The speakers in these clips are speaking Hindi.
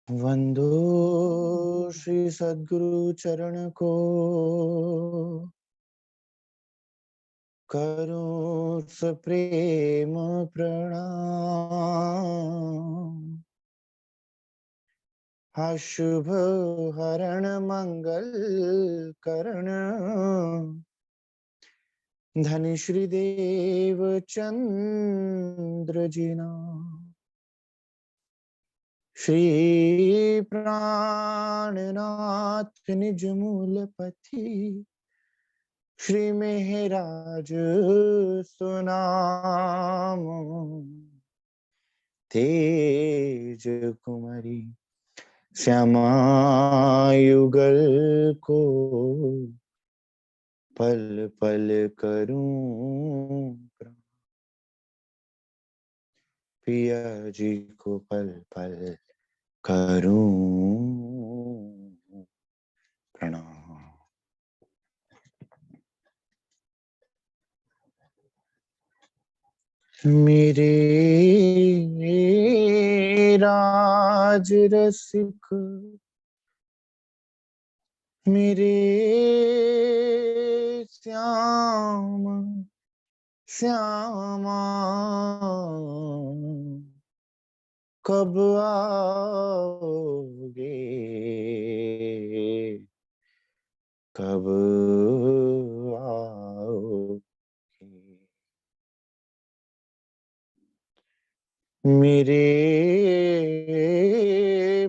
वंदो श्री सद्गुरु चरण को, करूं सप्रेम प्रणाम। शुभ हरण मंगल करण, धन श्री देव चंद्र जिना। श्री प्राणनाथ निज मूल पथि, श्री मेहराज सुनाम। तेज कुमारी श्यामा युगल को, पल पल करूं प्रणाम। पिया जी को पल पल करूं प्रणाम। मेरे राज रसिक, मेरे श्याम श्यामा, कब आओगे, कब आओगे। मेरे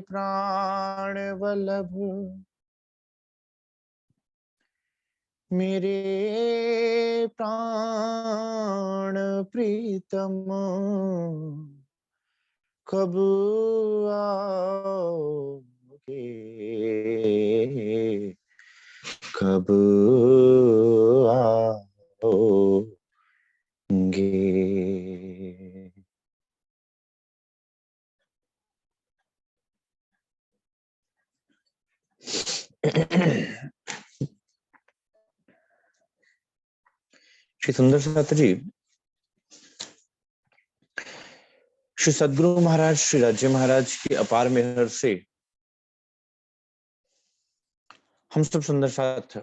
प्राण वल्लभ, मेरे प्राण प्रीतम, कब आओगे, कब आओगे। श्री सुंदर साथ जी, श्री सद्गुरु महाराज, श्री राज्य महाराज की अपार मेहर से हम सब सुंदर साथ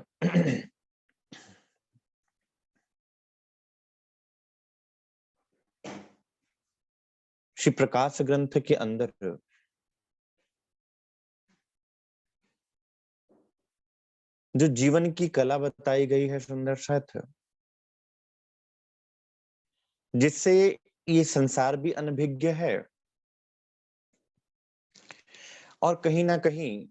श्री प्रकाश ग्रंथ के अंदर जो जीवन की कला बताई गई है सुंदर साथ, जिससे ये संसार भी अनभिज्ञ है और कहीं ना कहीं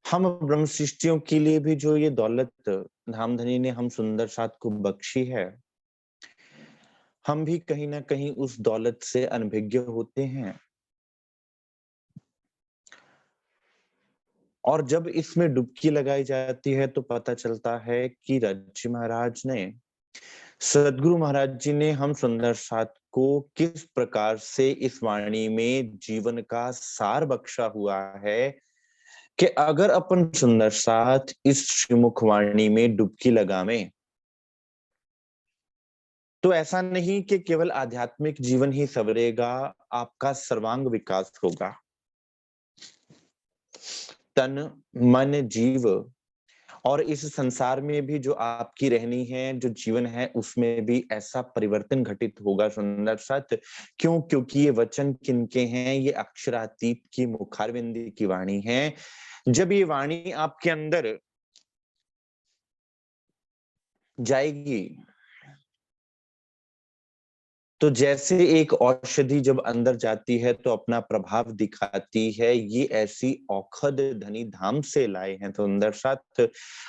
हम ब्रह्म सृष्टियों के लिए भी जो ये दौलत धामधनी ने हम सुंदर साथ को बख्शी है, हम भी कहीं ना कहीं उस दौलत से अनभिज्ञ होते हैं। और जब इसमें डुबकी लगाई जाती है तो पता चलता है कि राज्य महाराज ने, सदगुरु महाराज जी ने हम सुंदर साथ को किस प्रकार से इस वाणी में जीवन का सार बख्शा हुआ है कि अगर अपन सुंदर साथ इस श्रीमुख वाणी में डुबकी लगावें तो ऐसा नहीं कि केवल आध्यात्मिक जीवन ही संवरेगा, आपका सर्वांग विकास होगा। तन मन जीव और इस संसार में भी जो आपकी रहनी है, जो जीवन है, उसमें भी ऐसा परिवर्तन घटित होगा सुंदर साथ। क्यों? क्योंकि ये वचन किनके हैं? ये अक्षरातीत की मुखारविंद की वाणी है। जब ये वाणी आपके अंदर जाएगी तो जैसे एक औषधि जब अंदर जाती है तो अपना प्रभाव दिखाती है, ये ऐसी औखद धनी धाम से लाए हैं सुंदर साथ।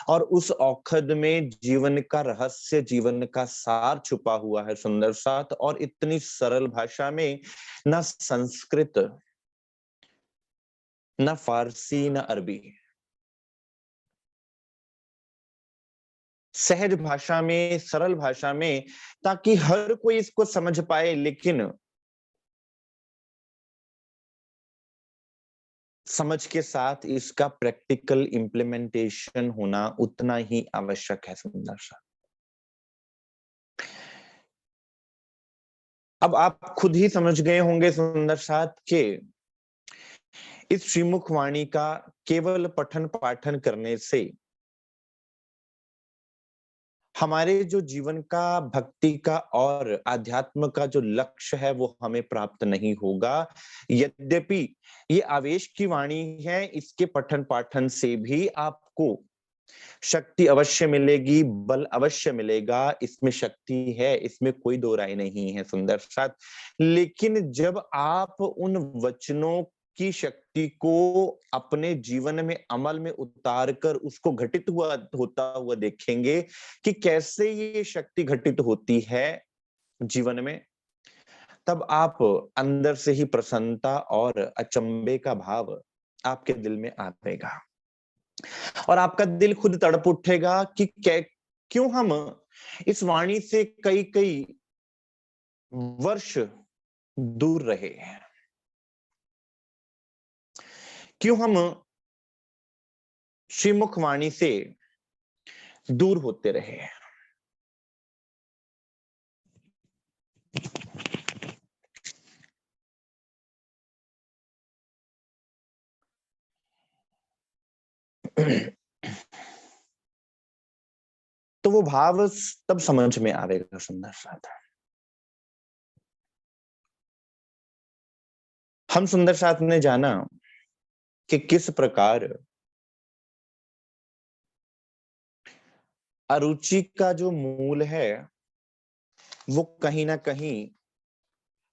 और उस औखद में जीवन का रहस्य, जीवन का सार छुपा हुआ है सुंदर साथ। और इतनी सरल भाषा में, न संस्कृत, न फारसी, न अरबी, सहज भाषा में, सरल भाषा में, ताकि हर कोई इसको समझ पाए। लेकिन समझ के साथ इसका प्रैक्टिकल इम्प्लीमेंटेशन होना उतना ही आवश्यक है सुंदर सा। अब आप खुद ही समझ गए होंगे सुंदर साथ के इस श्रीमुख वाणी का केवल पठन पाठन करने से हमारे जो जीवन का भक्ति का और आध्यात्म का जो लक्ष्य है वो हमें प्राप्त नहीं होगा। यद्यपि ये आवेश की वाणी है, इसके पठन पाठन से भी आपको शक्ति अवश्य मिलेगी, बल अवश्य मिलेगा, इसमें शक्ति है, इसमें कोई दो राय नहीं है सुंदर साथ। लेकिन जब आप उन वचनों की शक्ति को अपने जीवन में अमल में उतार कर उसको घटित हुआ होता हुआ देखेंगे कि कैसे ये शक्ति घटित होती है जीवन में, तब आप अंदर से ही प्रसन्नता और अचंभे का भाव आपके दिल में आएगा और आपका दिल खुद तड़प उठेगा कि क्यों हम इस वाणी से कई कई वर्ष दूर रहे, क्यों हम श्रीमुख वाणी से दूर होते रहे। तो वो भाव तब समझ में आएगा सुंदर साथ। हम सुंदर साथ ने जाना कि किस प्रकार अरुचि का जो मूल है वो कहीं ना कहीं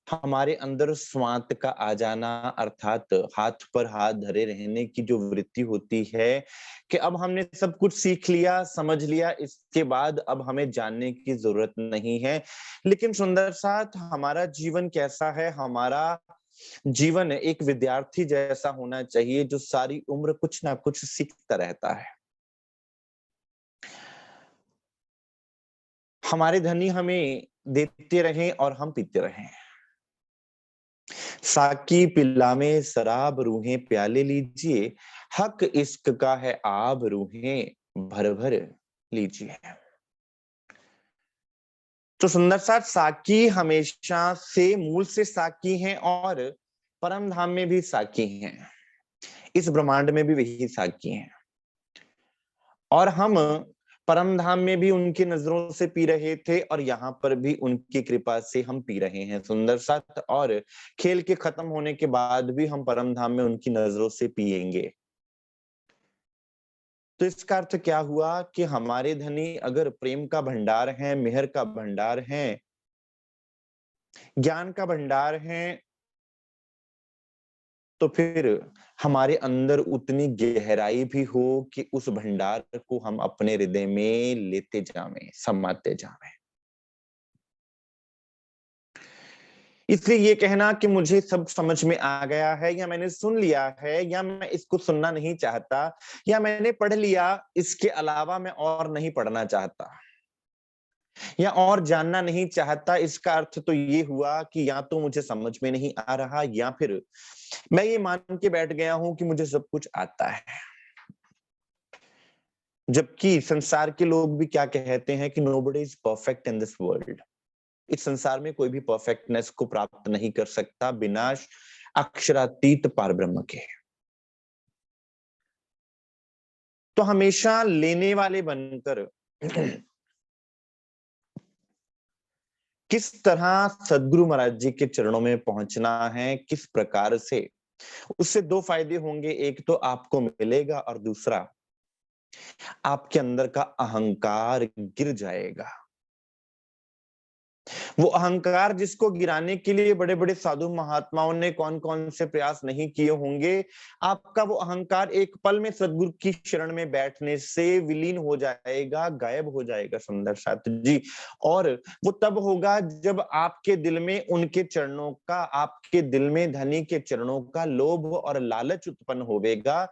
हमारे अंदर स्वांत का आ जाना, अर्थात हाथ पर हाथ धरे रहने की जो वृत्ति होती है कि अब हमने सब कुछ सीख लिया, समझ लिया, इसके बाद अब हमें जानने की जरूरत नहीं है। लेकिन सुंदर साथ, हमारा जीवन कैसा है? हमारा जीवन एक विद्यार्थी जैसा होना चाहिए जो सारी उम्र कुछ ना कुछ सीखता रहता है। हमारे धनी हमें देते रहें और हम पीते रहें। साकी पिल्ला में शराब रूहें प्याले लीजिए, हक इश्क का है आब रूहें भर भर लीजिए। तो सुंदर साथ, साकी हमेशा से मूल से साकी हैं और परम धाम में भी साकी हैं, इस ब्रह्मांड में भी वही साकी हैं और हम परम धाम में भी उनकी नजरों से पी रहे थे और यहाँ पर भी उनकी कृपा से हम पी रहे हैं सुंदर साथ। और खेल के खत्म होने के बाद भी हम परम धाम में उनकी नजरों से पिएंगे। तो इसका अर्थ क्या हुआ कि हमारे धनी अगर प्रेम का भंडार है, मेहर का भंडार है, ज्ञान का भंडार है, तो फिर हमारे अंदर उतनी गहराई भी हो कि उस भंडार को हम अपने हृदय में लेते जावें, समाते जावें। इसलिए ये कहना कि मुझे सब समझ में आ गया है या मैंने सुन लिया है या मैं इसको सुनना नहीं चाहता या मैंने पढ़ लिया, इसके अलावा मैं और नहीं पढ़ना चाहता या और जानना नहीं चाहता, इसका अर्थ तो ये हुआ कि या तो मुझे समझ में नहीं आ रहा या फिर मैं ये मान के बैठ गया हूं कि मुझे सब कुछ आता है। जबकि संसार के लोग भी क्या कहते हैं कि nobody is perfect in this world. इस संसार में कोई भी परफेक्टनेस को प्राप्त नहीं कर सकता बिना अक्षरातीत पारब्रह्म के। तो हमेशा लेने वाले बनकर किस तरह सदगुरु महाराज जी के चरणों में पहुंचना है, किस प्रकार से, उससे दो फायदे होंगे। एक तो आपको मिलेगा और दूसरा आपके अंदर का अहंकार गिर जाएगा। वो अहंकार जिसको गिराने के लिए बड़े बड़े साधु महात्माओं ने कौन कौन से प्रयास नहीं किए होंगे, आपका वो अहंकार एक पल में सदगुरु की शरण में बैठने से विलीन हो जाएगा, गायब हो जाएगा सुंदर साथ जी। और वो तब होगा जब आपके दिल में उनके चरणों का, आपके दिल में धनी के चरणों का लोभ और लालच उत्पन्न होवेगा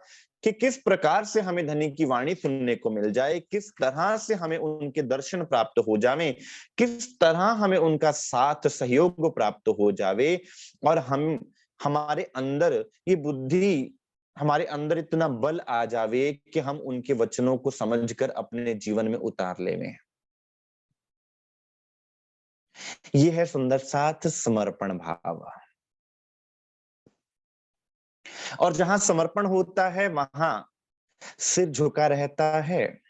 कि किस प्रकार से हमें धनी की वाणी सुनने को मिल जाए, किस तरह से हमें उनके दर्शन प्राप्त हो जावे, किस तरह हमें उनका साथ सहयोग प्राप्त हो जावे और हम, हमारे अंदर ये बुद्धि, हमारे अंदर इतना बल आ जावे कि हम उनके वचनों को समझकर अपने जीवन में उतार लेवें। ये है सुंदर साथ समर्पण भाव। और जहां समर्पण होता है वहां सिर झुका रहता है।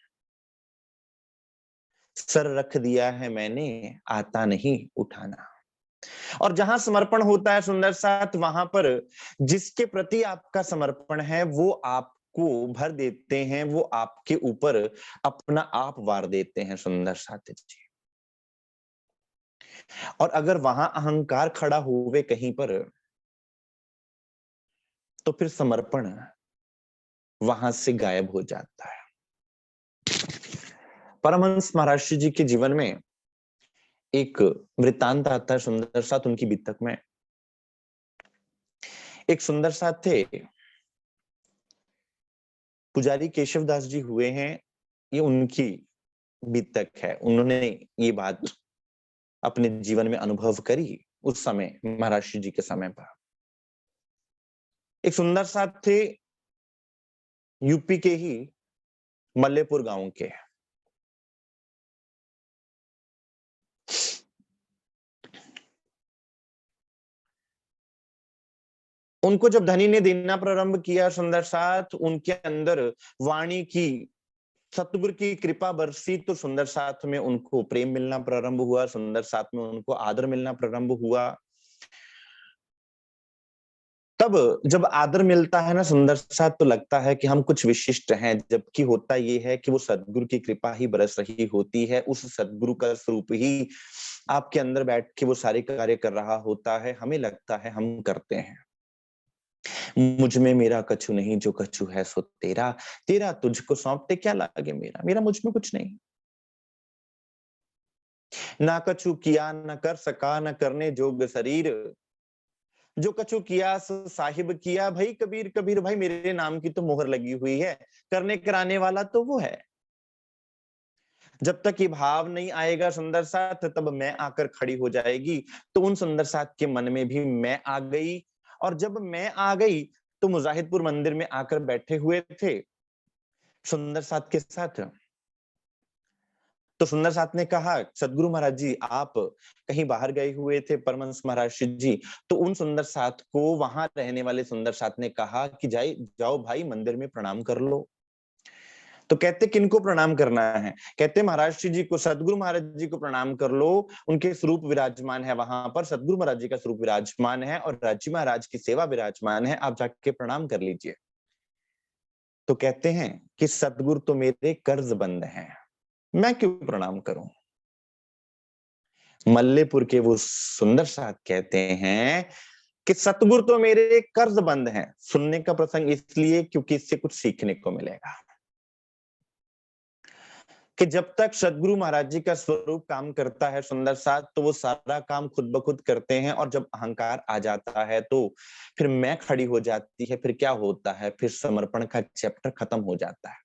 सर रख दिया है मैंने, आता नहीं उठाना। और जहां समर्पण होता है सुंदर साथ, वहां पर जिसके प्रति आपका समर्पण है वो आपको भर देते हैं, वो आपके ऊपर अपना आप वार देते हैं सुंदर साथ जी। और अगर वहां अहंकार खड़ा हुए कहीं पर, तो फिर समर्पण वहां से गायब हो जाता है। परमहंस महाराज जी के जीवन में एक वृत्तांत आता है सुंदर साथ उनकी बीतक में। एक सुंदर साथ थे, पुजारी केशवदास जी हुए हैं, ये उनकी बीतक है। उन्होंने ये बात अपने जीवन में अनुभव करी उस समय महाराज जी के समय पर। एक सुंदर साथ थे, यूपी के ही मल्लेपुर गांव के। उनको जब धनी ने देना प्रारंभ किया सुंदर साथ, उनके अंदर वाणी की सतगुरु की कृपा बरसी, तो सुंदर साथ में उनको प्रेम मिलना प्रारंभ हुआ, सुंदर साथ में उनको आदर मिलना प्रारंभ हुआ। तब जब आदर मिलता है ना सुंदर साथ, तो लगता है कि हम कुछ विशिष्ट हैं, जबकि होता ये है कि वो सदगुरु की कृपा ही बरस रही होती है। उस सदगुरु का स्वरूप ही आपके अंदर बैठ के वो सारे कार्य कर रहा होता है। हमें लगता है हम करते हैं। मुझ में मेरा कछु नहीं, जो कछु है सो तेरा, तेरा तुझको सौंपते क्या लागे मेरा, मेरा मुझ में कुछ नहीं। ना कछु किया न कर सका, न करने जोग शरीर, जो कछु किया सो साहिब किया। भाई कबीर कबीर भाई, मेरे नाम की तो मोहर लगी हुई है, करने कराने वाला तो वो है। जब तक ये भाव नहीं आएगा सुंदर साथ, तब मैं आकर खड़ी हो जाएगी। तो उन सुंदर साथ के मन में भी मैं आ गई। और जब मैं आ गई, तो मुजाहिदपुर मंदिर में आकर बैठे हुए थे सुंदर साथ के साथ। तो सुंदर साथ ने कहा, सदगुरु महाराज जी आप कहीं बाहर गए हुए थे परमहंस महाराज जी। तो उन सुंदर साथ को वहां रहने वाले सुंदर साथ ने कहा कि जाए जाओ भाई मंदिर में प्रणाम कर लो। तो कहते किनको प्रणाम करना है? कहते महाराज जी को, सदगुरु महाराज जी को प्रणाम कर लो। उनके स्वरूप विराजमान है वहां पर, सदगुरु महाराज जी का स्वरूप विराजमान है और राजी महाराज की सेवा विराजमान है, आप जाके प्रणाम कर लीजिए। तो कहते हैं कि सदगुरु तो मेरे कर्ज बंद हैं, मैं क्यों प्रणाम करूं। मल्लेपुर के वो सुंदर साथ कहते हैं कि सतगुरु तो मेरे कर्ज बंद हैं। सुनने का प्रसंग इसलिए क्योंकि इससे कुछ सीखने को मिलेगा कि जब तक सदगुरु महाराज जी का स्वरूप काम करता है सुंदर साथ, तो वो सारा काम खुद ब खुद करते हैं। और जब अहंकार आ जाता है तो फिर मैं खड़ी हो जाती है। फिर क्या होता है, फिर समर्पण का चैप्टर खत्म हो जाता है।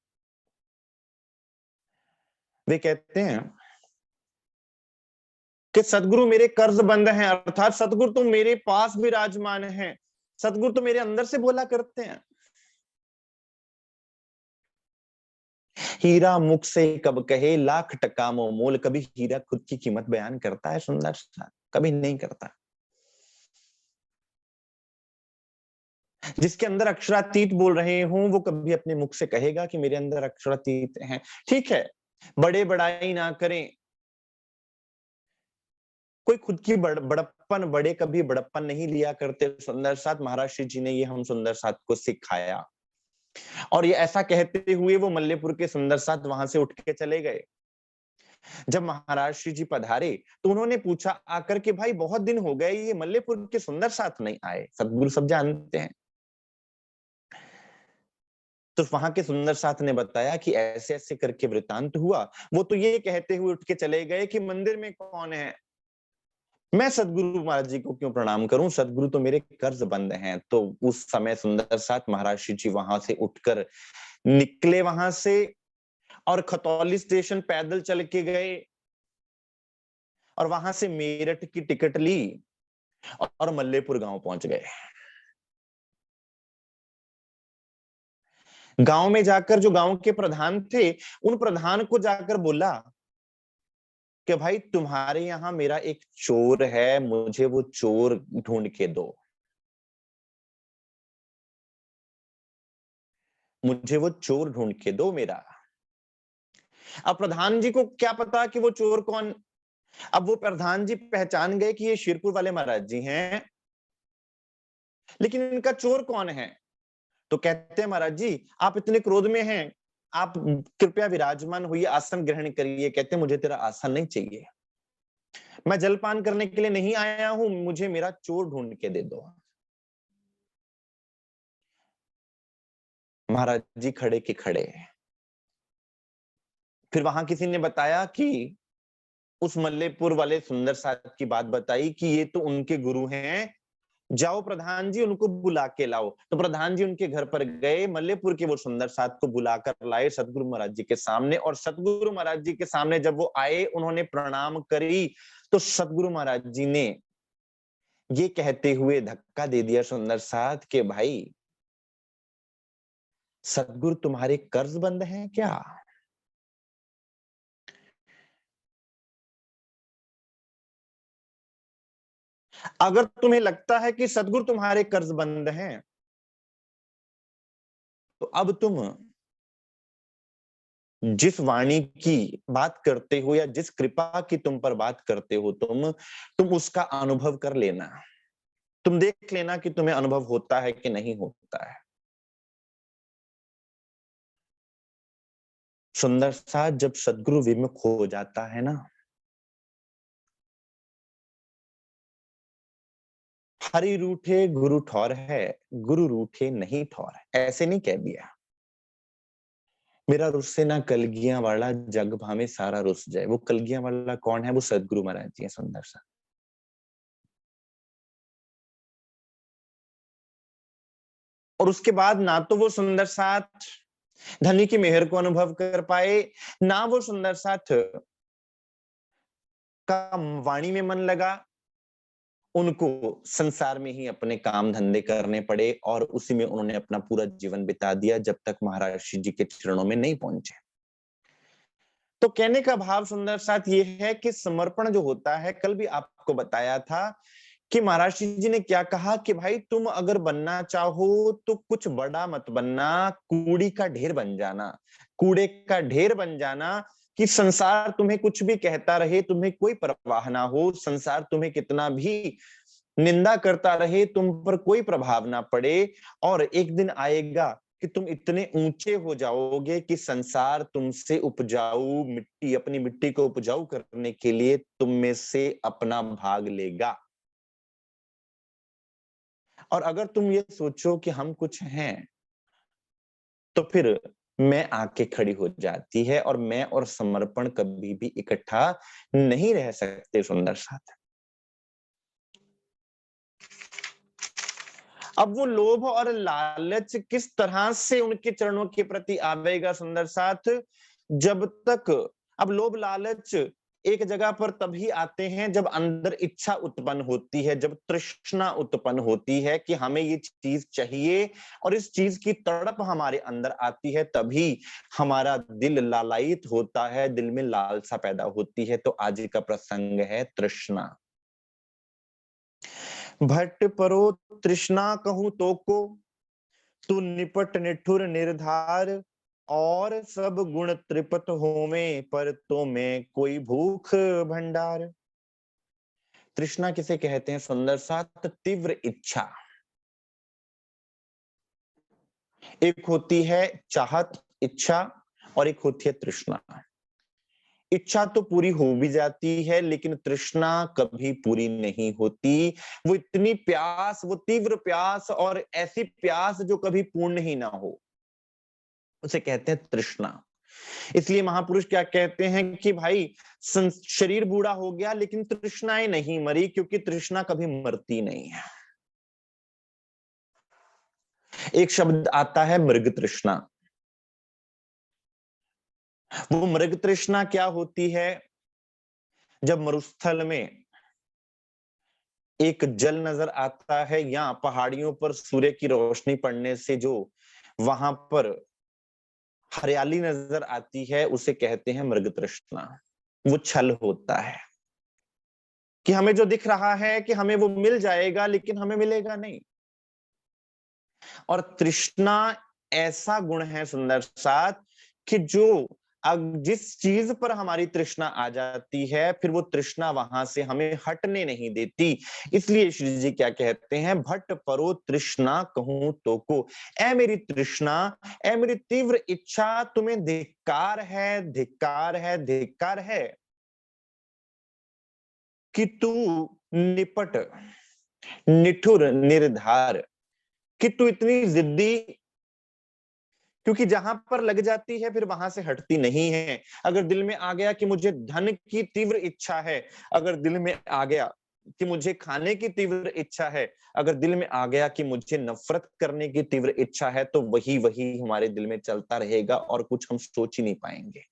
वे कहते हैं कि सदगुरु मेरे कर्ज बंद हैं, अर्थात सदगुरु तो मेरे पास विराजमान है, सदगुरु तो मेरे अंदर से बोला करते हैं। हीरा मुख से कब कहे लाख टका मोल, कभी हीरा खुद की कीमत बयान करता है सुंदर सा? कभी नहीं करता। जिसके अंदर अक्षरातीत बोल रहे हों, वो कभी अपने मुख से कहेगा कि मेरे अंदर अक्षरातीत हैं? ठीक है, बड़े बड़ाई ना करें, कोई खुद की बड़प्पन, बड़े कभी बड़प्पन नहीं लिया करते सुंदर साथ। महाराज जी ने ये हम सुंदर साथ को सिखाया। और ये ऐसा कहते हुए वो मल्लेपुर के सुंदर साथ वहां से उठ के चले गए। जब महाराज श्री जी पधारे, तो उन्होंने पूछा आकर के, भाई बहुत दिन हो गए, ये मल्लेपुर के सुंदर साथ नहीं आए। सदगुरु सब जानते हैं। तो वहां के सुंदर साथ ने बताया कि ऐसे ऐसे करके वृतांत हुआ। वो तो ये कहते हुए उठ के चले गए कि मंदिर में कौन है, मैं सदगुरु महाराज जी को क्यों प्रणाम करूं, सदगुरु तो मेरे कर्ज बंद हैं। तो उस समय सुंदर साथ महाराज श्री जी वहां से उठकर निकले वहां से, और खतौली स्टेशन पैदल चल के गए, और वहां से मेरठ की टिकट ली और मल्लेपुर गांव पहुंच गए। गांव में जाकर जो गांव के प्रधान थे, उन प्रधान को जाकर बोला कि भाई तुम्हारे यहां मेरा एक चोर है, मुझे वो चोर ढूंढ के दो। मुझे वो चोर ढूंढ के दो मेरा। अब प्रधान जी को क्या पता कि वो चोर कौन। अब वो प्रधान जी पहचान गए कि ये शिरपुर वाले महाराज जी हैं, लेकिन इनका चोर कौन है। तो कहते हैं महाराज जी आप इतने क्रोध में हैं, आप कृपया विराजमान होइए, आसन ग्रहण करिए। कहते हैं मुझे तेरा आसन नहीं चाहिए, मैं जलपान करने के लिए नहीं आया हूं, मुझे मेरा चोर ढूंढ के दे दो। महाराज जी खड़े के खड़े। फिर वहां किसी ने बताया कि उस मल्लेपुर वाले सुंदर साहब की बात बताई कि ये तो उनके गुरु हैं, जाओ प्रधान जी उनको बुला के लाओ। तो प्रधान जी उनके घर पर गए, मल्लेपुर के वो सुंदर साहब को बुलाकर लाए सतगुरु महाराज जी के सामने। और सतगुरु महाराज जी के सामने जब वो आए, उन्होंने प्रणाम करी, तो सतगुरु महाराज जी ने ये कहते हुए धक्का दे दिया सुंदर साथ के भाई, सतगुरु तुम्हारे कर्जबंद हैं क्या। अगर तुम्हें लगता है कि सतगुरु तुम्हारे कर्जबंद हैं, तो अब तुम जिस वाणी की बात करते हो या जिस कृपा की तुम पर बात करते हो, तुम उसका अनुभव कर लेना। तुम देख लेना कि तुम्हें अनुभव होता है कि नहीं होता है। सुंदर सा जब सदगुरु विमुख हो जाता है ना, हरि रूठे गुरु ठौर है, गुरु रूठे नहीं ठौर है, ऐसे नहीं कह दिया। मेरा रुस्से ना कलगियां वाला जग भावे सारा रुस जाए। वो कलगियां वाला कौन है, वो सदगुरु महाराज जी है। सुंदर सा और उसके बाद ना तो वो सुंदर साथ धनी की मेहर को अनुभव कर पाए, ना वो सुंदर साथ का वाणी में मन लगा। उनको संसार में ही अपने काम धंधे करने पड़े और उसी में उन्होंने अपना पूरा जीवन बिता दिया, जब तक महर्षि जी के चरणों में नहीं पहुंचे। तो कहने का भाव सुंदर साथ ये है कि समर्पण जो होता है, कल भी आपको बताया था कि महर्षि जी ने क्या कहा कि भाई तुम अगर बनना चाहो तो कुछ बड़ा मत बनना, कूड़ी का ढेर बन जाना। कूड़े का ढेर बन जाना कि संसार तुम्हें कुछ भी कहता रहे, तुम्हें कोई परवाह ना हो, संसार तुम्हें कितना भी निंदा करता रहे, तुम पर कोई प्रभाव ना पड़े। और एक दिन आएगा कि तुम इतने ऊंचे हो जाओगे कि संसार तुमसे उपजाऊ मिट्टी, अपनी मिट्टी को उपजाऊ करने के लिए तुम में से अपना भाग लेगा। और अगर तुम ये सोचो कि हम कुछ हैं, तो फिर मैं आके खड़ी हो जाती है, और मैं और समर्पण कभी भी इकट्ठा नहीं रह सकते। सुंदर साथ अब वो लोभ और लालच किस तरह से उनके चरणों के प्रति आवेगा सुंदर साथ, जब तक अब लोभ लालच एक जगह पर तभी आते हैं जब अंदर इच्छा उत्पन्न होती है, जब तृष्णा उत्पन्न होती है कि हमें ये चीज चाहिए, और इस चीज की तड़प हमारे अंदर आती है, तभी हमारा दिल लालायित होता है, दिल में लालसा पैदा होती है। तो आज का प्रसंग है तृष्णा। भट्ट परो तृष्णा कहूं तो को, तू निपट निठुर निर्धार, और सब गुण त्रिपत होवे, पर तो मैं कोई भूख भंडार। तृष्णा किसे कहते हैं सुंदर साथ, तीव्र इच्छा। एक होती है चाहत, इच्छा, और एक होती है तृष्णा। इच्छा तो पूरी हो भी जाती है, लेकिन तृष्णा कभी पूरी नहीं होती। वो इतनी प्यास, वो तीव्र प्यास, और ऐसी प्यास जो कभी पूर्ण ही ना हो, उसे कहते हैं तृष्णा। इसलिए महापुरुष क्या कहते हैं कि भाई शरीर बूढ़ा हो गया लेकिन तृष्णाएं नहीं मरी, क्योंकि तृष्णा कभी मरती नहीं है। एक शब्द आता है मृग तृष्णा। वो मृग तृष्णा क्या होती है, जब मरुस्थल में एक जल नजर आता है, या पहाड़ियों पर सूर्य की रोशनी पड़ने से जो वहां पर हरियाली नजर आती है, उसे कहते हैं मृग तृष्णा। वो छल होता है कि हमें जो दिख रहा है कि हमें वो मिल जाएगा, लेकिन हमें मिलेगा नहीं। और तृष्णा ऐसा गुण है सुंदर साथ कि जो जिस चीज पर हमारी तृष्णा आ जाती है, फिर वो तृष्णा वहां से हमें हटने नहीं देती। इसलिए श्री जी क्या कहते हैं, भट्ट परो तृष्णा कहूं तो को, ए मेरी तृष्णा, ए मेरी तीव्र इच्छा, तुम्हें धिक्कार है, धिक्कार है, धिक्कार है कि तू निपट, निठुर, निर्धार, कि तू इतनी जिद्दी, क्योंकि जहां पर लग जाती है फिर वहां से हटती नहीं है। अगर दिल में आ गया कि मुझे धन की तीव्र इच्छा है, अगर दिल में आ गया कि मुझे खाने की तीव्र इच्छा है, अगर दिल में आ गया कि मुझे नफरत करने की तीव्र इच्छा है, तो वही वही हमारे दिल में चलता रहेगा और कुछ हम सोच ही नहीं पाएंगे।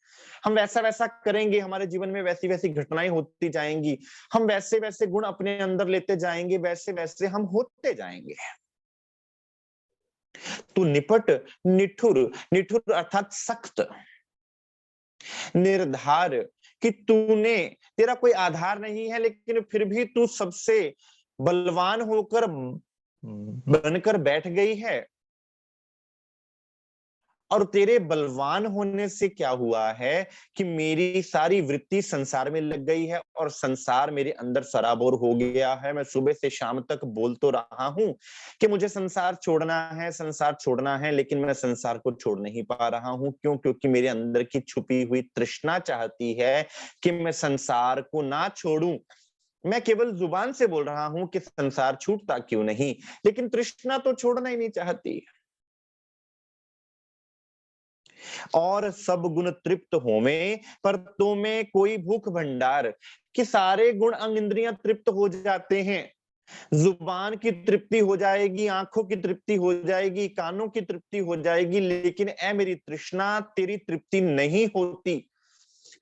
हम वैसा वैसा करेंगे, हमारे जीवन में वैसी वैसी घटनाएं होती जाएंगी, हम वैसे वैसे गुण अपने अंदर लेते जाएंगे, वैसे वैसे हम होते जाएंगे। तू निपट, निठुर, निठुर अर्थात सख्त, निर्धार, कि तूने, तेरा कोई आधार नहीं है लेकिन फिर भी तू सबसे बलवान होकर बनकर बैठ गई है। और तेरे बलवान होने से क्या हुआ है कि मेरी सारी वृत्ति संसार में लग गई है और संसार मेरे अंदर सराबोर हो गया है। मैं सुबह से शाम तक बोल तो रहा हूं कि मुझे संसार छोड़ना है, संसार छोड़ना है, लेकिन मैं संसार को छोड़ नहीं पा रहा हूं। क्यों? क्योंकि मेरे अंदर की छुपी हुई तृष्णा चाहती है कि मैं संसार को ना छोड़ूं। मैं केवल जुबान से बोल रहा हूं कि संसार छूटता क्यों नहीं, लेकिन तृष्णा तो छोड़ना ही नहीं चाहती। और सब गुण तृप्त होवे, पर तो में कोई भूख भंडार, कि सारे गुण अंग इंद्रियां तृप्त हो जाते हैं। जुबान की तृप्ति हो जाएगी, आंखों की तृप्ति हो जाएगी, कानों की तृप्ति हो जाएगी, लेकिन ए मेरी तृष्णा, तेरी तृप्ति नहीं होती,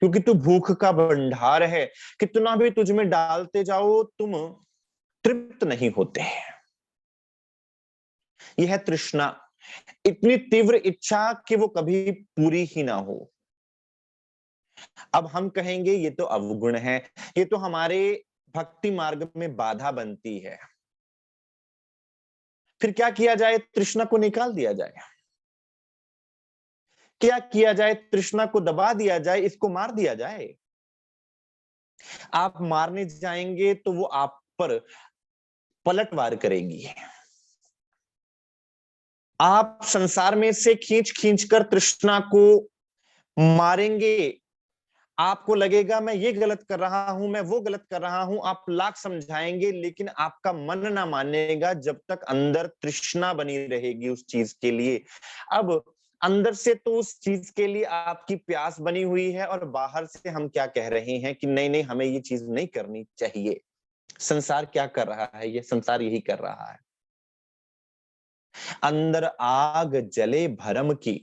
क्योंकि तू भूख का भंडार है। कितना भी तुझ में डालते जाओ, तुम तृप्त नहीं होते। यह तृष्णा, इतनी तीव्र इच्छा कि वो कभी पूरी ही ना हो। अब हम कहेंगे ये तो अवगुण है, ये तो हमारे भक्ति मार्ग में बाधा बनती है। फिर क्या किया जाए? तृष्णा को निकाल दिया जाए। क्या किया जाए? तृष्णा को दबा दिया जाए, इसको मार दिया जाए। आप मारने जाएंगे तो वो आप पर पलटवार करेगी। आप संसार में से खींच खींच कर तृष्णा को मारेंगे, आपको लगेगा मैं ये गलत कर रहा हूं, मैं वो गलत कर रहा हूं, आप लाख समझाएंगे लेकिन आपका मन ना मानेगा जब तक अंदर तृष्णा बनी रहेगी उस चीज के लिए। अब अंदर से तो उस चीज के लिए आपकी प्यास बनी हुई है, और बाहर से हम क्या कह रहे हैं कि नहीं नहीं, हमें ये चीज नहीं करनी चाहिए। संसार क्या कर रहा है? ये संसार यही कर रहा है। अंदर आग जले भरम की,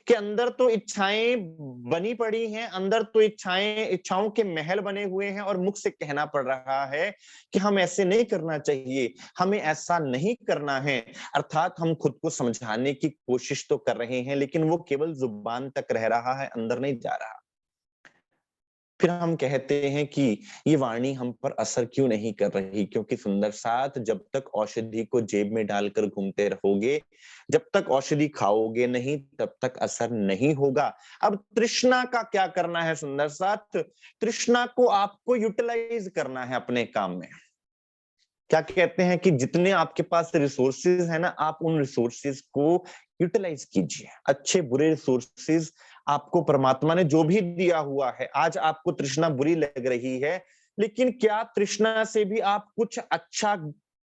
कि अंदर तो इच्छाएं बनी पड़ी हैं, अंदर तो इच्छाओं के महल बने हुए हैं, और मुख से कहना पड़ रहा है कि हम ऐसे नहीं करना चाहिए, हमें ऐसा नहीं करना है। अर्थात हम खुद को समझाने की कोशिश तो कर रहे हैं, लेकिन वो केवल जुबान तक रह रहा है, अंदर नहीं जा रहा। फिर हम कहते हैं कि ये वाणी हम पर असर क्यों नहीं कर रही, क्योंकि सुंदर साथ, जब तक औषधि को जेब में डालकर घूमते रहोगे, जब तक औषधि खाओगे नहीं, तब तक असर नहीं होगा। अब तृष्णा का क्या करना है सुंदर साथ? तृष्णा को आपको यूटिलाइज करना है अपने काम में। क्या कहते हैं कि जितने आपके पास रिसोर्सेज है ना, आप उन रिसोर्सेज को यूटिलाइज कीजिए। अच्छे बुरे रिसोर्सेज आपको परमात्मा ने जो भी दिया हुआ है, आज आपको तृष्णा बुरी लग रही है, लेकिन क्या तृष्णा से भी आप कुछ अच्छा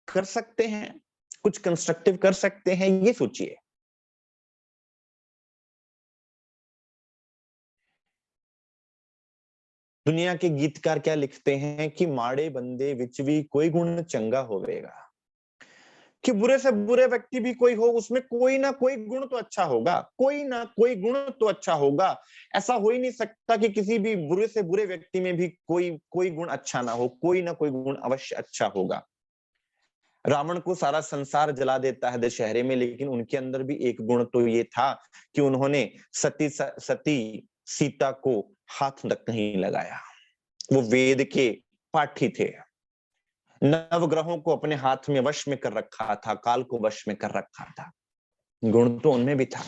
कर सकते हैं, कुछ कंस्ट्रक्टिव कर सकते हैं? ये सोचिए। दुनिया के गीतकार क्या लिखते हैं कि माड़े बंदे विच भी कोई गुण चंगा होवेगा, कि बुरे से बुरे व्यक्ति भी कोई हो, उसमें कोई ना कोई गुण तो अच्छा होगा, कोई ना कोई गुण तो अच्छा होगा। ऐसा हो ही नहीं सकता कि किसी भी बुरे से बुरे व्यक्ति में भी कोई कोई गुण अच्छा ना हो, कोई ना कोई गुण अवश्य अच्छा होगा। रावण को सारा संसार जला देता है दशहरे में, लेकिन उनके अंदर भी एक गुण तो ये था कि उन्होंने सती सीता को हाथ तक नहीं लगाया। वो वेद के पाठी थे, नवग्रहों को अपने हाथ में वश में कर रखा था, काल को वश में कर रखा था। गुण तो उनमें भी था।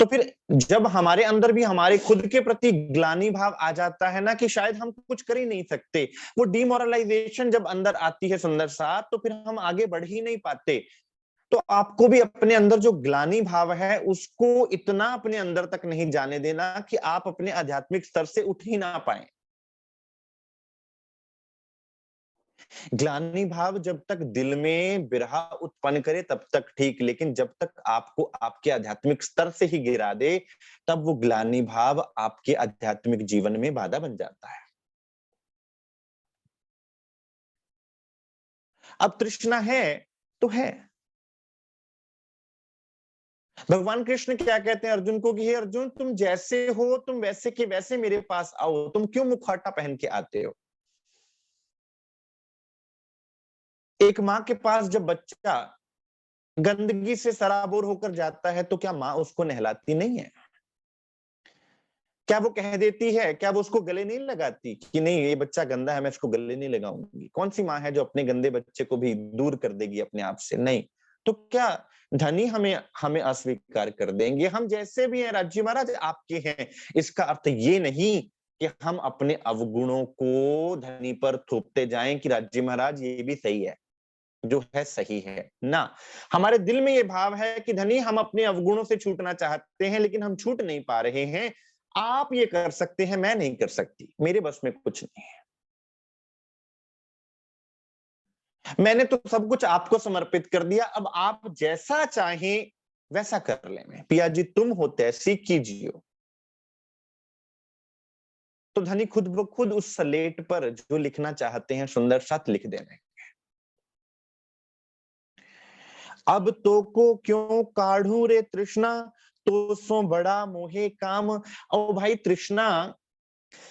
तो फिर जब हमारे अंदर भी हमारे खुद के प्रति ग्लानि भाव आ जाता है ना कि शायद हम कुछ कर ही नहीं सकते, वो डिमोरलाइजेशन जब अंदर आती है सुंदर साथ, तो फिर हम आगे बढ़ ही नहीं पाते। तो आपको भी अपने अंदर जो ग्लानि भाव है उसको इतना अपने अंदर तक नहीं जाने देना कि आप अपने आध्यात्मिक स्तर से उठ ही ना पाए। ग्लानि भाव जब तक दिल में बिरहा उत्पन्न करे तब तक ठीक, लेकिन जब तक आपको आपके आध्यात्मिक स्तर से ही गिरा दे, तब वो ग्लानि भाव आपके आध्यात्मिक जीवन में बाधा बन जाता है। अब तृष्णा है तो है। भगवान कृष्ण क्या कहते हैं अर्जुन को कि हे अर्जुन, तुम जैसे हो तुम वैसे के वैसे मेरे पास आओ, तुम क्यों मुखौटा पहन के आते हो। एक माँ के पास जब बच्चा गंदगी से सराबोर होकर जाता है तो क्या माँ उसको नहलाती नहीं है? क्या वो कह देती है, क्या वो उसको गले नहीं लगाती कि नहीं ये बच्चा गंदा है मैं इसको गले नहीं लगाऊंगी? कौन सी माँ है जो अपने गंदे बच्चे को भी दूर कर देगी अपने आप से? नहीं। तो क्या धनी हमें हमें अस्वीकार कर देंगे? हम जैसे भी हैं राज्य महाराज आपके हैं, इसका अर्थ ये नहीं कि हम अपने अवगुणों को धनी पर थोपते जाएं कि राज्य महाराज ये भी सही है, जो है सही है ना। हमारे दिल में ये भाव है कि धनी हम अपने अवगुणों से छूटना चाहते हैं लेकिन हम छूट नहीं पा रहे हैं। आप ये कर सकते हैं, मैं नहीं कर सकती, मेरे बस में कुछ नहीं है। मैंने तो सब कुछ आपको समर्पित कर दिया, अब आप जैसा चाहें वैसा कर ले। मैं पिया जी तुम हो तैसी कीजिए। तो धनी खुद ब खुद उस स्लेट पर जो लिखना चाहते हैं सुंदर साथ लिख देने। अब तो को क्यों काढ़ू रे तृष्णा, तो सो बड़ा मोहे काम। ओ भाई तृष्णा,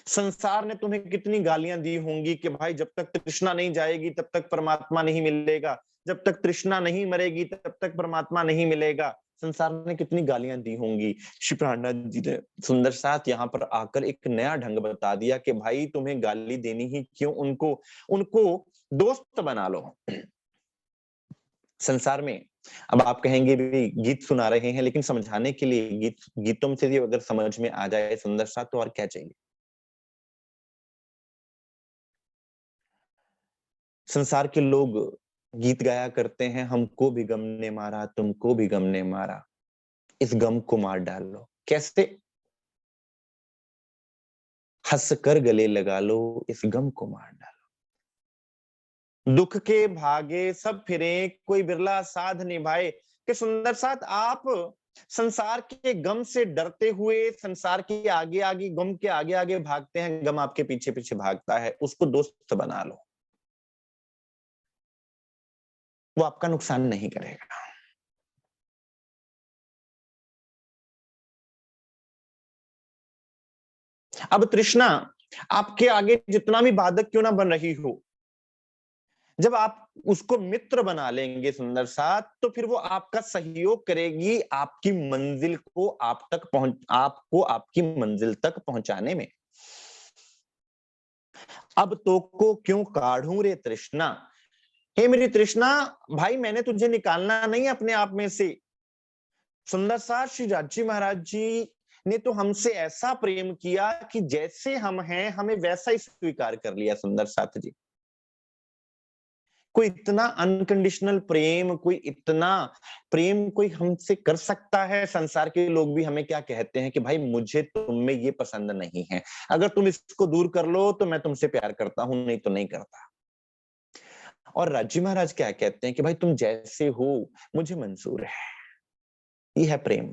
संसार ने तुम्हें कितनी गालियां दी होंगी कि भाई जब तक तृष्णा नहीं जाएगी तब तक परमात्मा नहीं मिलेगा, जब तक तृष्णा नहीं मरेगी तब तक परमात्मा नहीं मिलेगा। संसार ने कितनी गालियां दी होंगी। श्री प्राणनाथ जी ने सुंदर साथ यहाँ पर आकर एक नया ढंग बता दिया कि भाई तुम्हें गाली देनी ही क्यों, उनको उनको दोस्त बना लो। संसार में अब आप कहेंगे भी गीत सुना रहे हैं, लेकिन समझाने के लिए गीतों से भी अगर समझ में आ जाए सुंदर सा तो और क्या चाहिए। संसार के लोग गीत गाया करते हैं, हमको भी गम ने मारा तुमको भी गम ने मारा, इस गम को मार डालो। कैसे? हंस कर गले लगा लो, इस गम को मार डालो। दुख के भागे सब फिरे, कोई बिरला साध निभाए। कि सुंदर साथ आप संसार के गम से डरते हुए संसार के आगे आगे गम के आगे आगे भागते हैं, गम आपके पीछे पीछे भागता है, उसको दोस्त बना लो, वो आपका नुकसान नहीं करेगा। अब तृष्णा आपके आगे जितना भी बाधक क्यों ना बन रही हो, जब आप उसको मित्र बना लेंगे सुंदर साथ, तो फिर वो आपका सहयोग करेगी आपकी मंजिल को आपको आपकी मंजिल तक पहुंचाने में। अब तो को क्यों काढ़ू रे तृष्णा, हे मेरी तृष्णा, भाई मैंने तुझे निकालना नहीं अपने आप में से। सुंदर साथ श्री राजी महाराज जी ने तो हमसे ऐसा प्रेम किया कि जैसे हम हैं हमें वैसा ही स्वीकार कर लिया सुंदर साथ जी। कोई इतना अनकंडीशनल प्रेम, कोई इतना प्रेम कोई हमसे कर सकता है? संसार के लोग भी हमें क्या कहते हैं कि भाई मुझे तुम में ये पसंद नहीं है, अगर तुम इसको दूर कर लो तो मैं तुमसे प्यार करता हूं, नहीं तो नहीं करता। और राजी महाराज क्या कहते हैं कि भाई तुम जैसे हो मुझे मंजूर है। ये है प्रेम,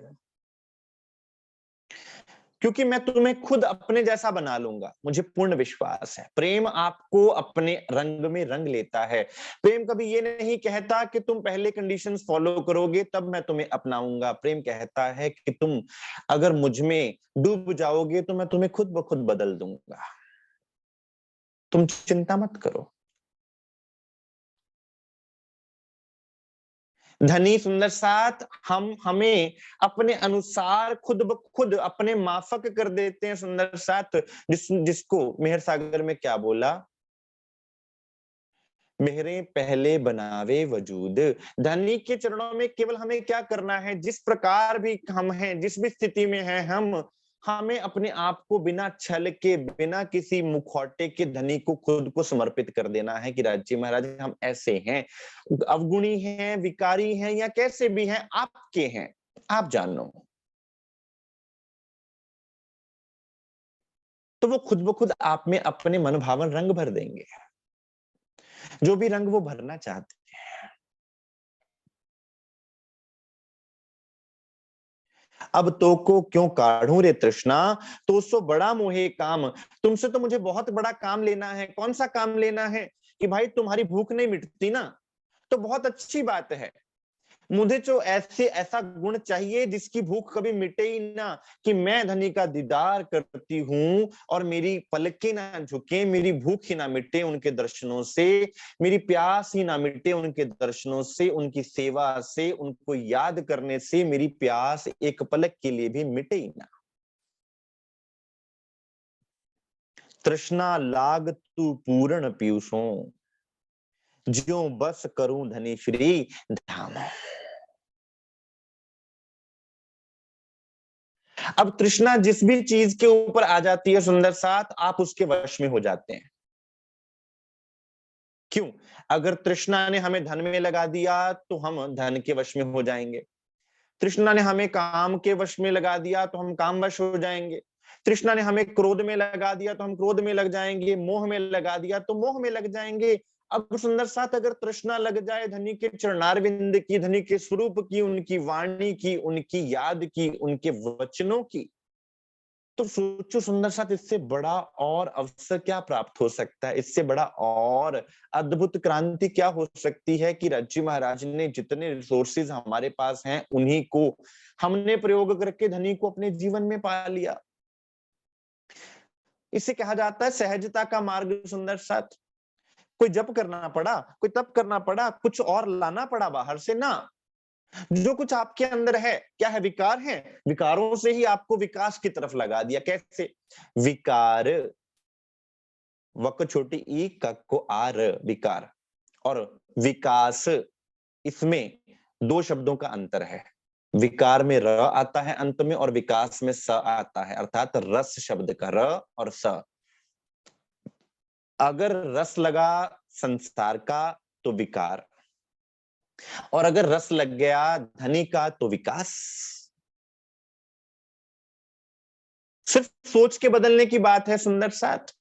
क्योंकि मैं तुम्हें खुद अपने जैसा बना लूंगा, मुझे पूर्ण विश्वास है। प्रेम आपको अपने रंग में रंग लेता है। प्रेम कभी ये नहीं कहता कि तुम पहले कंडीशंस फॉलो करोगे तब मैं तुम्हें अपनाऊंगा। प्रेम कहता है कि तुम अगर मुझ में डूब जाओगे तो मैं तुम्हें खुद ब खुद बदल दूंगा, तुम चिंता मत करो। धनी सुंदर साथ हम हमें अपने अनुसार खुद ब खुद अपने माफक कर देते हैं सुंदर साथ। जिसको मेहर सागर में क्या बोला मेरे पहले बनावे वजूद। धनी के चरणों में केवल हमें क्या करना है, जिस प्रकार भी हम हैं, जिस भी स्थिति में हैं हम, हमें अपने आप को बिना छल के, बिना किसी मुखौटे के धनी को खुद को समर्पित कर देना है कि राज्य महाराज हम ऐसे हैं, अवगुणी हैं, विकारी हैं या कैसे भी हैं, आपके हैं, आप जानो। तो वो खुद ब खुद आप में अपने मनभावन रंग भर देंगे, जो भी रंग वो भरना चाहते। अब तो को क्यों काढ़ूं रे तृष्णा, तो सो बड़ा मोहे काम। तुमसे तो मुझे बहुत बड़ा काम लेना है। कौन सा काम लेना है? कि भाई तुम्हारी भूख नहीं मिटती ना, तो बहुत अच्छी बात है। मुझे जो ऐसा गुण चाहिए जिसकी भूख कभी मिटे ही ना, कि मैं धनी का दीदार करती हूँ और मेरी पलकें ना झुके, मेरी भूख ही ना मिटे उनके दर्शनों से, मेरी प्यास ही ना मिटे उनके दर्शनों से, उनकी सेवा से, उनको याद करने से मेरी प्यास एक पलक के लिए भी मिटे ही ना। तृष्णा लाग तू पूर्ण पीयूषों, ज्यों बस करूं धनी श्री धाम। अब तृष्णा जिस भी चीज के ऊपर आ जाती है सुंदर साथ, आप उसके वश में हो जाते हैं। क्यों? अगर तृष्णा ने हमें धन में लगा दिया तो हम धन के वश में हो जाएंगे। तृष्णा ने हमें काम के वश में लगा दिया तो हम काम वश हो जाएंगे। तृष्णा ने हमें क्रोध में लगा दिया तो हम क्रोध में लग जाएंगे। मोह में लगा दिया तो मोह में लग जाएंगे। अब सुंदर साथ अगर तृष्णा लग जाए धनी के चरणारविंद की, धनी के स्वरूप की, उनकी वाणी की, उनकी याद की, उनके वचनों की, तो सोचो सुंदर साथ इससे बड़ा और अवसर क्या प्राप्त हो सकता है, इससे बड़ा और अद्भुत क्रांति क्या हो सकती है कि राज्य महाराज ने जितने रिसोर्सेज हमारे पास हैं उन्हीं को हमने प्रयोग करके धनी को अपने जीवन में पा लिया। इसे कहा जाता है सहजता का मार्ग सुंदर साथ। कोई जप करना पड़ा, कोई तप करना पड़ा, कुछ और लाना पड़ा बाहर से ना, जो कुछ आपके अंदर है, क्या है? विकार है। विकारों से ही आपको विकास की तरफ लगा दिया। कैसे? विकार, वक छोटी ई, कक को आर, विकार और विकास, इसमें दो शब्दों का अंतर है। विकार में र आता है अंत में और विकास में स आता है, अर्थात रस शब्द का र और स। अगर रस लगा संसार का तो विकार, और अगर रस लग गया धनी का तो विकास। सिर्फ सोच के बदलने की बात है सुंदर साथ।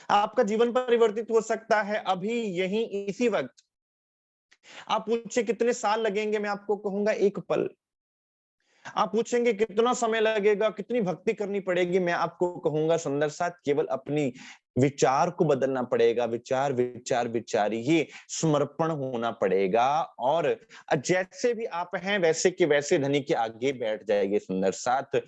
आपका जीवन परिवर्तित हो सकता है अभी यही इसी वक्त। आप पूछे कितने साल लगेंगे, मैं आपको कहूंगा एक पल। आप पूछेंगे कितना समय लगेगा, कितनी भक्ति करनी पड़ेगी, मैं आपको कहूंगा सुंदर साथ केवल अपनी विचार को बदलना पड़ेगा। विचार विचार विचारिए, समर्पण होना पड़ेगा और जैसे भी आप हैं वैसे के वैसे धनी के आगे बैठ जाएंगे सुंदर साथ।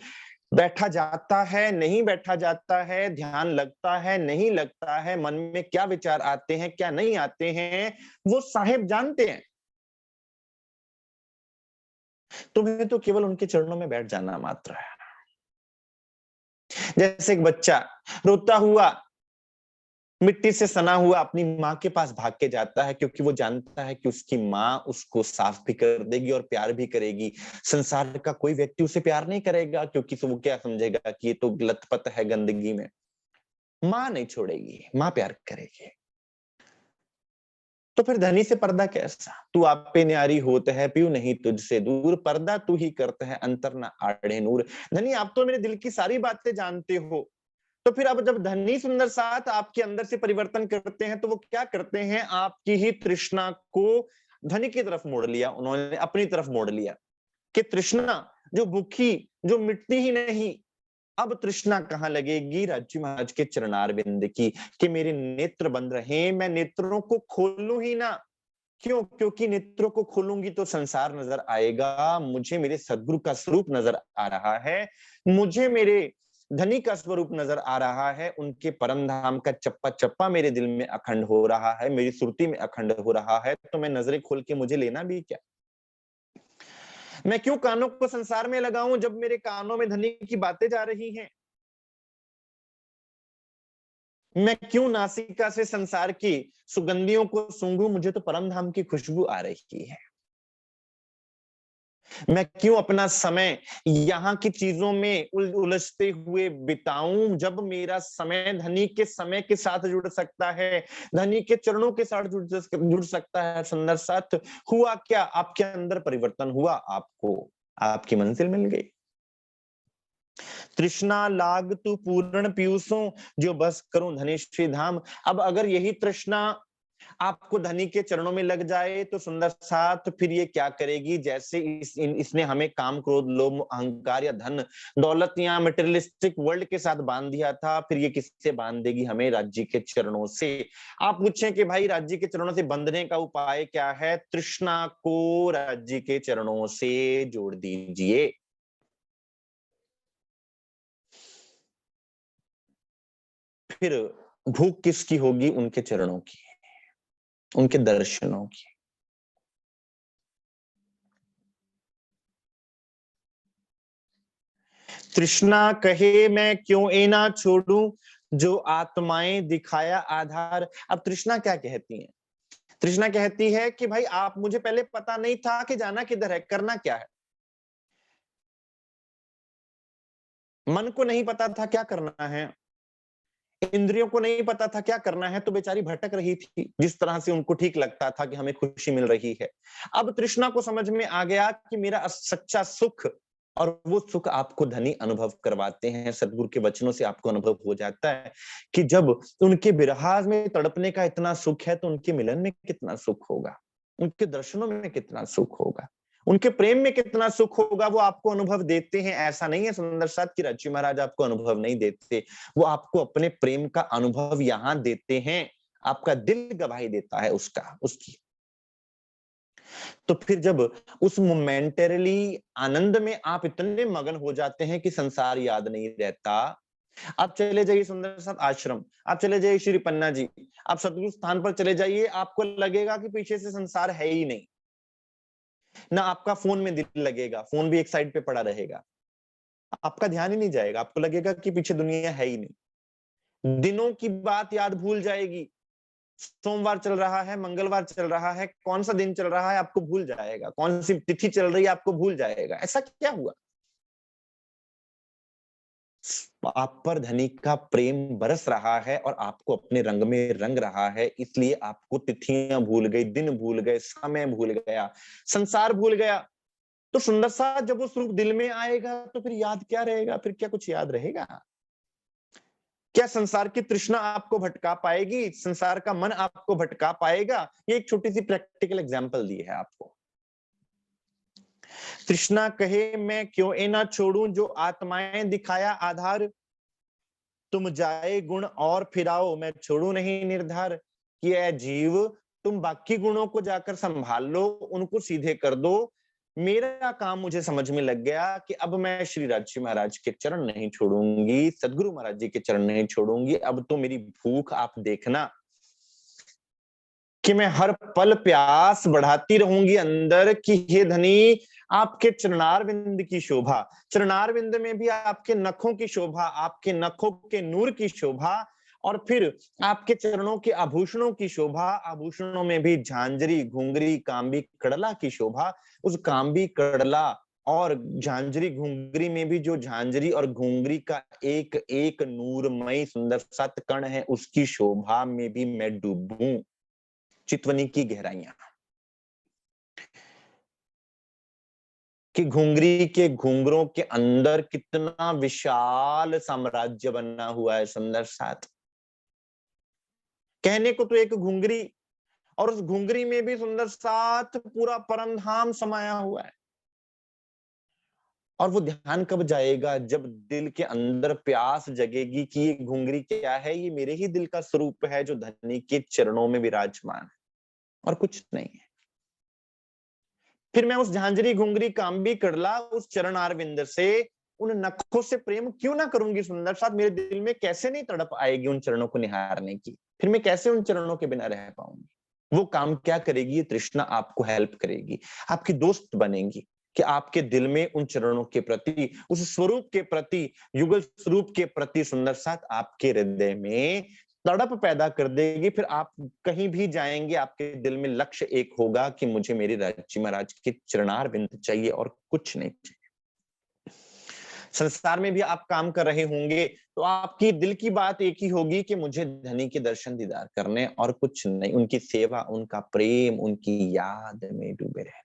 बैठा जाता है, नहीं बैठा जाता है, ध्यान लगता है, नहीं लगता है, मन में क्या विचार आते हैं, क्या नहीं आते हैं, वो साहेब जानते हैं। तुम्हें तो केवल उनके चरणों में बैठ जाना मात्र है। जैसे एक बच्चा रोता हुआ, मिट्टी से सना हुआ अपनी माँ के पास भाग के जाता है, क्योंकि वो जानता है कि उसकी माँ उसको साफ भी कर देगी और प्यार भी करेगी। संसार का कोई व्यक्ति उसे प्यार नहीं करेगा, क्योंकि वो क्या समझेगा कि ये तो लथपथ है गंदगी में। माँ नहीं छोड़ेगी, माँ प्यार करेगी। तो फिर धनी से पर्दा कैसा? तू आप पे न्यारी होत है, पीऊ नहीं तुझसे दूर, पर्दा तू ही करता है अंतर ना आड़े नूर। धनी आप तो मेरे दिल की सारी बातें जानते हो। तो फिर अब जब धनी सुंदर साथ आपके अंदर से परिवर्तन करते हैं तो वो क्या करते हैं, आपकी ही तृष्णा को धनी की तरफ मोड़ लिया, उन्होंने अपनी तरफ मोड़ लिया। कि तृष्णा जो भूखी, जो मिटती ही नहीं, अब तृष्णा कहां लगेगी? राज्य महाराज के चरणारविंद की, कि मेरे नेत्र बंद रहे, मैं नेत्रों को खोलूं ही ना। क्यों? क्योंकि नेत्रों को खोलूंगी तो संसार नजर आएगा, मुझे मेरे सदगुरु का स्वरूप नजर आ रहा है, मुझे मेरे धनी का स्वरूप नजर आ रहा है, उनके परम धाम का चप्पा चप्पा मेरे दिल में अखंड हो रहा है, मेरी सुरती में अखंड हो रहा है। तो मैं नजरें खोल के मुझे लेना भी क्या? मैं क्यों कानों को संसार में लगाऊं जब मेरे कानों में धनी की बातें जा रही हैं? मैं क्यों नासिका से संसार की सुगंधियों को सूंघूं, मुझे तो परम धाम की खुशबू आ रही है। मैं क्यों अपना समय यहाँ की चीजों में उलझते हुए बिताऊं, जब मेरा समय धनी के समय के साथ जुड़ सकता है, धनी के चरणों के साथ जुड़ सकता है। सुंदर साथ, हुआ क्या, आपके अंदर परिवर्तन हुआ, आपको आपकी मंजिल मिल गई। तृष्णा लाग तू पूर्ण पीयूषों, जो बस करूं धनेश्वरी धाम। अब अगर यही तृष्णा आपको धनी के चरणों में लग जाए तो सुंदर साथ फिर ये क्या करेगी, जैसे इसने हमें काम क्रोध लोभ अहंकार या धन दौलत या मटेरियलिस्टिक वर्ल्ड के साथ बांध दिया था, फिर ये किससे बांध देगी हमें, राज्य के चरणों से। आप पूछें कि भाई राज्य के चरणों से बंधने का उपाय क्या है, तृष्णा को राज्य के चरणों से जोड़ दीजिए। फिर भूख किसकी होगी, उनके चरणों की, उनके दर्शनों की। तृष्णा कहे मैं क्यों ए ना छोड़ूं, जो आत्माएं दिखाया आधार। अब तृष्णा क्या कहती है, तृष्णा कहती है कि भाई आप, मुझे पहले पता नहीं था कि जाना किधर है, करना क्या है। मन को नहीं पता था क्या करना है, इंद्रियों को नहीं पता था क्या करना है, तो बेचारी भटक रही थी जिस तरह से उनको ठीक लगता था कि हमें खुशी मिल रही है। अब तृष्णा को समझ में आ गया कि मेरा सच्चा सुख, और वो सुख आपको धनी अनुभव करवाते हैं। सदगुरु के वचनों से आपको अनुभव हो जाता है कि जब उनके विरह में तड़पने का इतना सुख है तो उनके मिलन में कितना सुख होगा, उनके दर्शनों में कितना सुख होगा, उनके प्रेम में कितना सुख होगा। वो आपको अनुभव देते हैं। ऐसा नहीं है सुंदर साथ की राजी महाराज आपको अनुभव नहीं देते, वो आपको अपने प्रेम का अनुभव यहां देते हैं, आपका दिल गवाही देता है उसका, उसकी। तो फिर जब उस मोमेंटरली आनंद में आप इतने मगन हो जाते हैं कि संसार याद नहीं रहता। आप चले जाइए सुंदर साथ आश्रम, आप चले जाइए श्री पन्ना जी, आप सतगुरु स्थान पर चले जाइए, आपको लगेगा कि पीछे से संसार है ही नहीं। ना आपका फोन में दिल लगेगा, फोन भी एक साइड पे पड़ा रहेगा, आपका ध्यान ही नहीं जाएगा, आपको लगेगा कि पीछे दुनिया है ही नहीं। दिनों की बात याद भूल जाएगी, सोमवार चल रहा है, मंगलवार चल रहा है, कौन सा दिन चल रहा है आपको भूल जाएगा, कौन सी तिथि चल रही है आपको भूल जाएगा। ऐसा क्या हुआ, आप पर धनी का प्रेम बरस रहा है और आपको अपने रंग में रंग रहा है, इसलिए आपको तिथियां भूल गई, दिन भूल गए, समय भूल गया, संसार भूल गया। तो सुंदर सा जब वो स्वरूप दिल में आएगा तो फिर याद क्या रहेगा, फिर क्या कुछ याद रहेगा। क्या संसार की तृष्णा आपको भटका पाएगी, संसार का मन आपको भटका पाएगा। ये एक छोटी सी प्रैक्टिकल एग्जांपल दी है आपको। तृष्णा कहे मैं क्यों ए ना छोड़ूं, जो आत्माएं दिखाया आधार। तुम जाए गुण और फिराओ, मैं छोड़ू नहीं निर्धार। कि ऐ जीव, तुम बाकी गुणों को जाकर संभाल लो, उनको सीधे कर दो। मेरा काम मुझे समझ में लग गया कि अब मैं श्री राजी महाराज के चरण नहीं छोड़ूंगी, सदगुरु महाराज जी के चरण नहीं छोड़ूंगी। अब तो मेरी भूख आप देखना कि मैं हर पल प्यास बढ़ाती रहूंगी अंदर कि हे धनी, आपके चरणार विंद की शोभा, चरणार विंद में भी आपके नखों की शोभा, आपके नखों के नूर की शोभा, और फिर आपके चरणों के आभूषणों की शोभा, आभूषणों में भी झांझरी घुंगरी कांबी कड़ला की शोभा। उस कांबी कड़ला और झांझरी घुंगरी में भी जो झांझरी और घुंगरी का एक एक नूरमय सुंदर सत कण है, उसकी शोभा में भी मैं डूबूं। चितवनी की गहराइयां, कि घुंगरी के घुंघरों के अंदर कितना विशाल साम्राज्य बना हुआ है सुंदर साथ। कहने को तो एक घुंगरी, और उस घुंगरी में भी सुंदर साथ पूरा परम धाम समाया हुआ है। और वो ध्यान कब जाएगा, जब दिल के अंदर प्यास जगेगी कि ये घुंगरी क्या है, ये मेरे ही दिल का स्वरूप है जो धनी के चरणों में विराजमान है और कुछ नहीं है। फिर मैं उस झांझरी घुंगरी कांबी कड़ला उस चरण आरविंद से, उन नखों से प्रेम क्यों ना करूंगी सुंदर साथ। मेरे दिल में कैसे नहीं तड़प आएगी उन चरणों को निहारने की, फिर मैं कैसे उन चरणों के बिना रह पाऊंगी। वो काम क्या करेगी, ये तृष्णा आपको हेल्प करेगी, आपकी दोस्त बनेगी कि आपके दिल में उन चरणों के प्रति, उस स्वरूप के प्रति, युगल स्वरूप के प्रति सुंदर साथ आपके हृदय में तड़प पैदा कर देगी। फिर आप कहीं भी जाएंगे, आपके दिल में लक्ष्य एक होगा कि मुझे मेरे राज्य महाराज के चरणार बिंद चाहिए और कुछ नहीं चाहिए। संसार में भी आप काम कर रहे होंगे तो आपकी दिल की बात एक ही होगी कि मुझे धनी के दर्शन दीदार करने और कुछ नहीं, उनकी सेवा, उनका प्रेम, उनकी याद में डूबे रहना।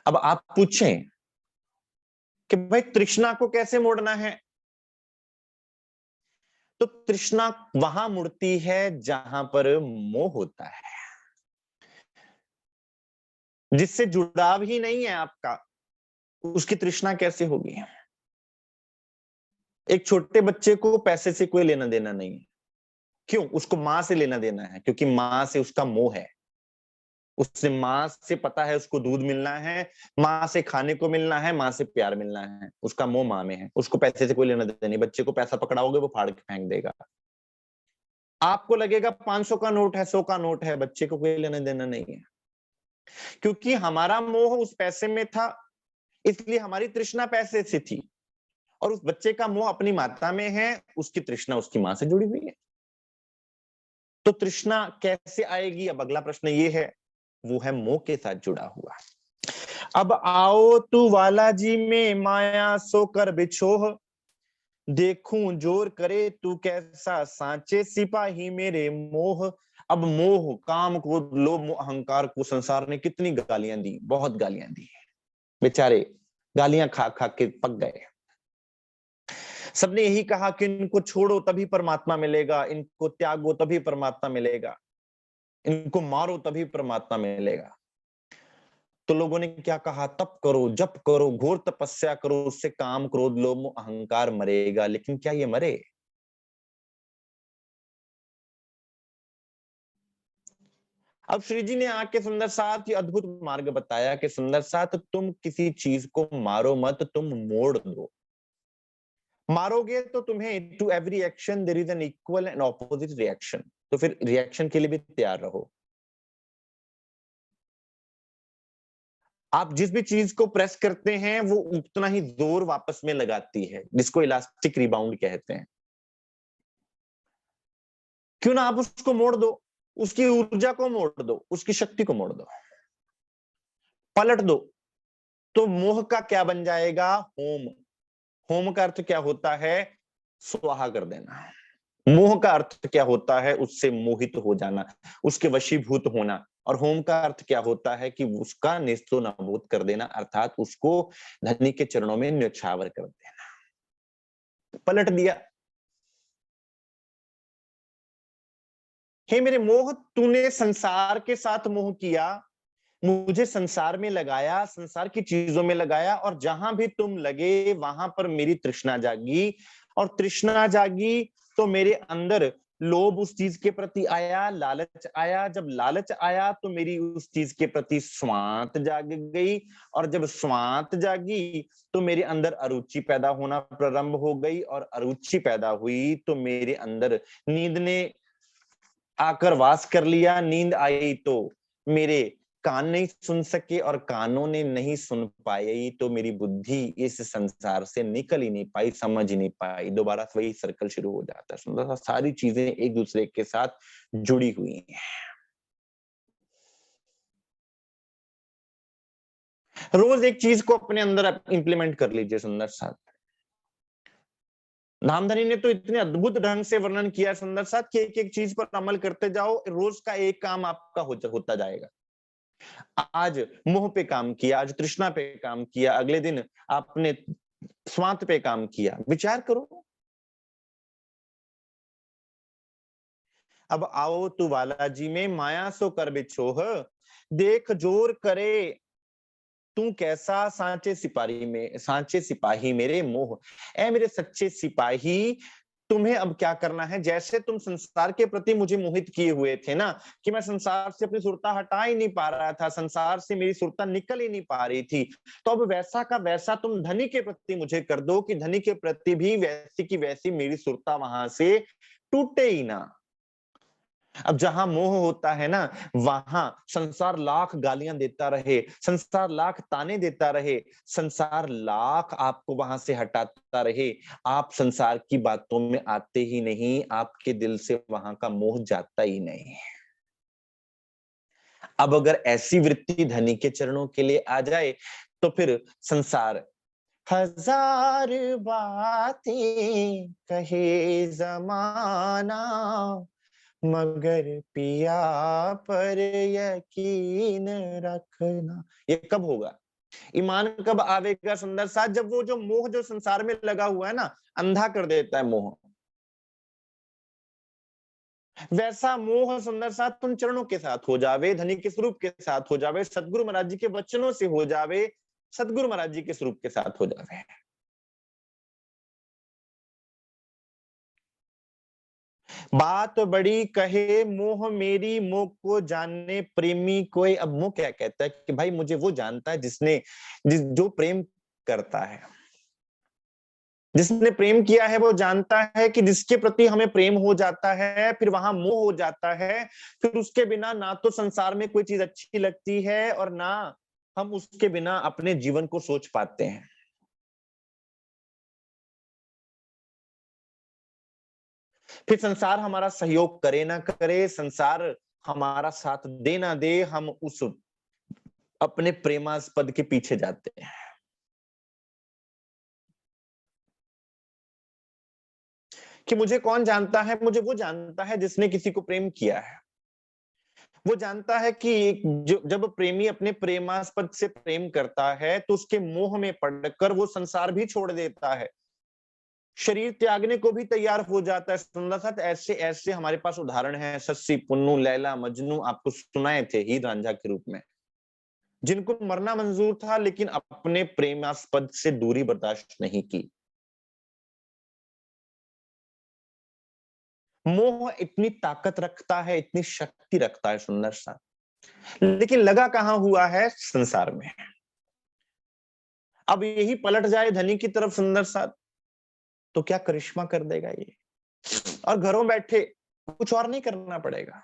अब आप पूछें कि भाई तृष्णा को कैसे मोड़ना है, तो तृष्णा वहां मुड़ती है जहां पर मोह होता है, जिससे जुड़ाव ही नहीं है आपका, उसकी तृष्णा कैसे होगी। एक छोटे बच्चे को पैसे से कोई लेना देना नहीं है, क्यों? उसको मां से लेना देना है, क्योंकि मां से उसका मोह है। उससे मां से पता है उसको दूध मिलना है, मां से खाने को मिलना है, मां से प्यार मिलना है, उसका मोह मां में है, उसको पैसे से कोई लेना देना नहीं। बच्चे को पैसा पकड़ाओगे वो फाड़ के फेंक देगा। आपको लगेगा 500 का नोट है, 100 का नोट है, बच्चे को कोई लेना देना नहीं है, क्योंकि हमारा मोह उस पैसे में था, इसलिए हमारी तृष्णा पैसे से थी। और उस बच्चे का मोह अपनी माता में है, उसकी तृष्णा उसकी मां से जुड़ी हुई है। तो तृष्णा कैसे आएगी? अब अगला प्रश्न ये है, वो है मोह के साथ जुड़ा हुआ। अब आओ तू वाला जी में माया सो कर बिछोह, देखूं जोर करे तू कैसा सांचे सिपाही मेरे मोह। अब मोह, काम, क्रोध, लोभ, मोह, अहंकार को संसार ने कितनी गालियां दी, बहुत गालियां दी। बेचारे गालियां खा खा के पक गए। सबने यही कहा कि इनको छोड़ो तभी परमात्मा मिलेगा, इनको त्यागो तभी परमात्मा मिलेगा, इनको मारो तभी परमात्मा मिलेगा। तो लोगों ने क्या कहा? तप करो, जप करो, घोर तपस्या करो, उससे काम, क्रोध, लोभ, मोह, अहंकार मरेगा। लेकिन क्या ये मरे? अब श्री जी ने आके सुंदर साथ ये अद्भुत मार्ग बताया कि सुंदर साथ तुम किसी चीज को मारो मत, तुम मोड़ दो। मारोगे तो तुम्हें to every action there is an equal and opposite reaction, तो फिर रिएक्शन के लिए भी तैयार रहो। आप जिस भी चीज को प्रेस करते हैं वो उतना ही जोर वापस में लगाती है, जिसको इलास्टिक रिबाउंड कहते हैं। क्यों ना आप उसको मोड़ दो, उसकी ऊर्जा को मोड़ दो, उसकी शक्ति को मोड़ दो, पलट दो। तो मोह का क्या बन जाएगा? होम। होम का अर्थ क्या होता है? स्वाहा कर देना। मोह का अर्थ क्या होता है? उससे मोहित हो जाना, उसके वशीभूत होना। और होम का अर्थ क्या होता है? कि उसका नेस्तो नाबूद कर देना, अर्थात उसको धनी के चरणों में न्यौछावर कर देना। पलट दिया। हे मेरे मोह, तूने संसार के साथ मोह किया, मुझे संसार में लगाया, संसार की चीजों में लगाया, और जहां भी तुम लगे वहां पर मेरी तृष्णा जागी। और तृष्णा जागी तो मेरे अंदर लोभ उस चीज के प्रति आया, लालच आया। जब लालच आया तो मेरी उस चीज के प्रति स्वांत जाग गई, और जब स्वांत जागी तो मेरे अंदर अरुचि पैदा होना प्रारंभ हो गई, और अरुचि पैदा हुई तो मेरे अंदर नींद ने आकर वास कर लिया। नींद आई तो मेरे कान नहीं सुन सके, और कानों ने नहीं सुन पाई तो मेरी बुद्धि इस संसार से निकल ही नहीं पाई, समझ ही नहीं पाई। दोबारा से वही सर्कल शुरू हो जाता है। सुंदर, सारी चीजें एक दूसरे के साथ जुड़ी हुई हैं। रोज एक चीज को अपने अंदर इंप्लीमेंट कर लीजिए। सुंदर साथ नामधनी ने तो इतने अद्भुत ढंग से वर्णन किया सुंदर साथ कि एक एक चीज पर अमल करते जाओ, रोज का एक काम आपका होता जाएगा। आज मोह पे काम किया, आज तृष्णा पे काम किया, अगले दिन आपने स्वांत पे काम किया। विचार करो। अब आओ तू बालाजी में माया सो कर बिछोह, देख जोर करे तू कैसा सांचे सिपाही में, सांचे सिपाही मेरे मोह। ए मेरे सच्चे सिपाही, तुम्हें अब क्या करना है? जैसे तुम संसार के प्रति मुझे मोहित किए हुए थे ना, कि मैं संसार से अपनी सुरता हटा ही नहीं पा रहा था, संसार से मेरी सुरता निकल ही नहीं पा रही थी, तो अब वैसा का वैसा तुम धनी के प्रति मुझे कर दो, कि धनी के प्रति भी वैसी की वैसी मेरी सुरता वहां से टूटे ही ना। अब जहां मोह होता है ना, वहां संसार लाख गालियां देता रहे, संसार लाख ताने देता रहे, संसार लाख आपको वहां से हटाता रहे, आप संसार की बातों में आते ही नहीं, आपके दिल से वहां का मोह जाता ही नहीं। अब अगर ऐसी वृत्ति धनी के चरणों के लिए आ जाए, तो फिर संसार हजार बातें कहे जमाना, मगर पिया पर यकीन रखना। ये कब होगा? ईमान कब आवेगा सुंदर साथ? जब वो जो मोह जो संसार में लगा हुआ है ना, अंधा कर देता है मोह। वैसा मोह सुंदर साथ उन चरणों के साथ हो जावे, धनी के स्वरूप के साथ हो जावे, सदगुरु महाराज जी के वचनों से हो जावे, सदगुरु महाराज जी के स्वरूप के साथ हो जावे। बात बड़ी कहे मोह मेरी, मोह को जाने प्रेमी कोई। अब मोह क्या कहता है कि भाई मुझे वो जानता है जो प्रेम करता है, जिसने प्रेम किया है वो जानता है कि जिसके प्रति हमें प्रेम हो जाता है फिर वहां मोह हो जाता है, फिर उसके बिना ना तो संसार में कोई चीज अच्छी लगती है और ना हम उसके बिना अपने जीवन को सोच पाते हैं। फिर संसार हमारा सहयोग करे ना करे, संसार हमारा साथ दे ना दे, हम उस अपने प्रेमास्पद के पीछे जाते हैं। कि मुझे कौन जानता है? मुझे वो जानता है जिसने किसी को प्रेम किया है। वो जानता है कि जब प्रेमी अपने प्रेमास्पद से प्रेम करता है तो उसके मोह में पड़कर वो संसार भी छोड़ देता है, शरीर त्यागने को भी तैयार हो जाता है। सुंदर साथ ऐसे ऐसे हमारे पास उदाहरण है, सस्सी पुन्नू लैला मजनू आपको सुनाए थे हीर रांझा के रूप में, जिनको मरना मंजूर था लेकिन अपने प्रेमास्पद से दूरी बर्दाश्त नहीं की। मोह इतनी ताकत रखता है, इतनी शक्ति रखता है सुंदर सा, लेकिन लगा कहां हुआ है? संसार में। अब यही पलट जाए धनी की तरफ सुंदर सा, तो क्या करिश्मा कर देगा ये, और घरों बैठे कुछ और नहीं करना पड़ेगा।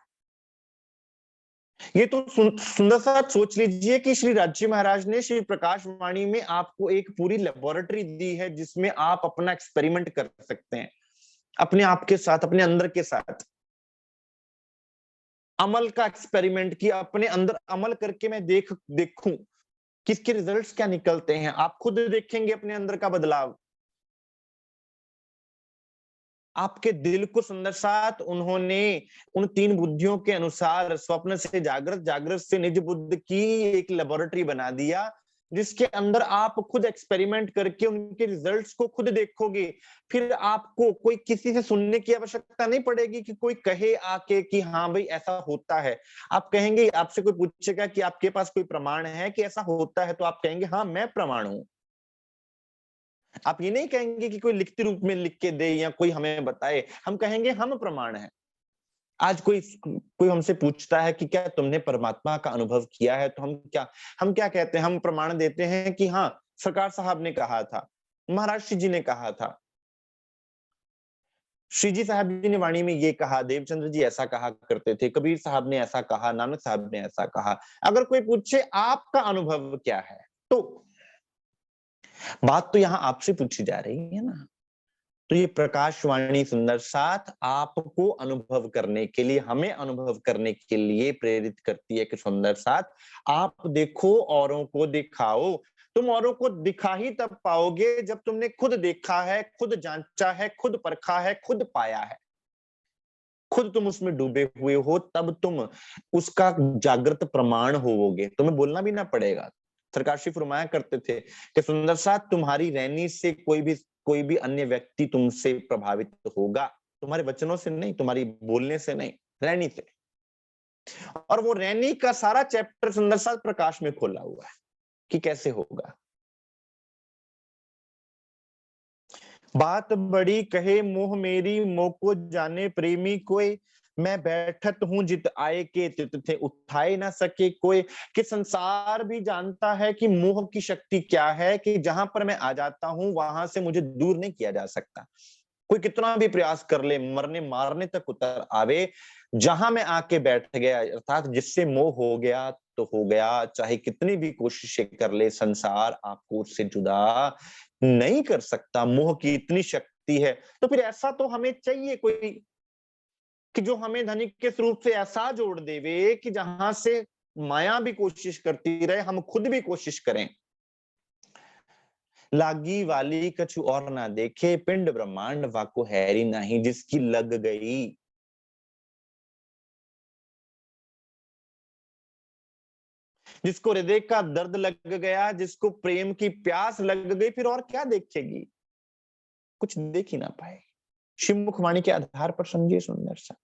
ये तो सुंदर सा सोच लीजिए कि श्री राजी महाराज ने श्री प्रकाश वाणी में आपको एक पूरी लेबोरेटरी दी है जिसमें आप अपना एक्सपेरिमेंट कर सकते हैं अपने आप के साथ, अपने अंदर के साथ अमल का एक्सपेरिमेंट किया, अपने अंदर अमल करके मैं देखूं किसके रिजल्ट्स क्या निकलते हैं। आप खुद देखेंगे अपने अंदर का बदलाव। आपके दिल को सुंदर साथ उन्होंने उन तीन बुद्धियों के अनुसार स्वप्न से जागृत, जागृत से निज बुद्ध की एक लेबोरेटरी बना दिया, जिसके अंदर आप खुद एक्सपेरिमेंट करके उनके रिजल्ट्स को खुद देखोगे। फिर आपको कोई किसी से सुनने की आवश्यकता नहीं पड़ेगी कि कोई कहे आके कि हाँ भाई ऐसा होता है। आप कहेंगे, आपसे कोई पूछेगा कि आपके पास कोई प्रमाण है कि ऐसा होता है, तो आप कहेंगे हाँ मैं प्रमाण हूं। आप ये नहीं कहेंगे कि कोई लिखित रूप में लिख के दे या कोई हमें बताए, हम कहेंगे हम प्रमाण हैं। आज कोई कोई हमसे पूछता है कि क्या तुमने परमात्मा का अनुभव किया है, तो हम क्या कहते हैं? हम प्रमाण देते हैं कि हाँ सरकार साहब ने कहा था, महाराज श्री जी ने कहा था, श्री जी साहब जी ने वाणी में ये कहा, देवचंद्र जी ऐसा कहा करते थे, कबीर साहब ने ऐसा कहा, नानक साहब ने ऐसा कहा। अगर कोई पूछे आपका अनुभव क्या है, तो बात तो यहां आपसे पूछी जा रही है ना। तो ये प्रकाशवाणी सुंदर साथ आपको अनुभव करने के लिए, हमें अनुभव करने के लिए प्रेरित करती है कि सुंदर साथ आप देखो, औरों को दिखाओ। तुम औरों को दिखा ही तब पाओगे जब तुमने खुद देखा है, खुद जांचा है, खुद परखा है, खुद पाया है, खुद तुम उसमें डूबे हुए हो, तब तुम उसका जागृत प्रमाण होवोगे। तुम्हें बोलना भी ना पड़ेगा। सरकार श्री फरमाया करते थे कि सुंदर साथ तुम्हारी रहनी से कोई भी अन्य व्यक्ति तुमसे प्रभावित होगा, तुम्हारे वचनों से नहीं, तुम्हारी बोलने से नहीं, रहनी से। और वो रहनी का सारा चैप्टर सुंदर साथ प्रकाश में खोला हुआ है कि कैसे होगा। बात बड़ी कहे मोह मेरी, मोह को जाने प्रेमी कोई। मैं बैठत हूं जित आए के, तित थे उठाए ना सके कोई। कि संसार भी जानता है कि मोह की शक्ति क्या है, कि जहां पर मैं आ जाता हूं वहां से मुझे दूर नहीं किया जा सकता। कोई कितना भी प्रयास कर ले, मरने मारने तक उतर आवे, जहां मैं आके बैठ गया, अर्थात जिससे मोह हो गया तो हो गया, चाहे कितनी भी कोशिशें कर ले, संसार आपको उससे जुदा नहीं कर सकता। मोह की इतनी शक्ति है। तो फिर ऐसा तो हमें चाहिए कोई कि जो हमें धनिक के स्वरूप से ऐसा जोड़ देवे कि जहां से माया भी कोशिश करती रहे, हम खुद भी कोशिश करें। लागी वाली कछु और ना देखे, पिंड ब्रह्मांड वाको हैरी नहीं, जिसकी लग गई। जिसको हृदय का दर्द लग गया, जिसको प्रेम की प्यास लग गई, फिर और क्या देखेगी? कुछ देख ही ना पाए। शिव मुखवाणी के आधार पर समझिए सुंदर सा।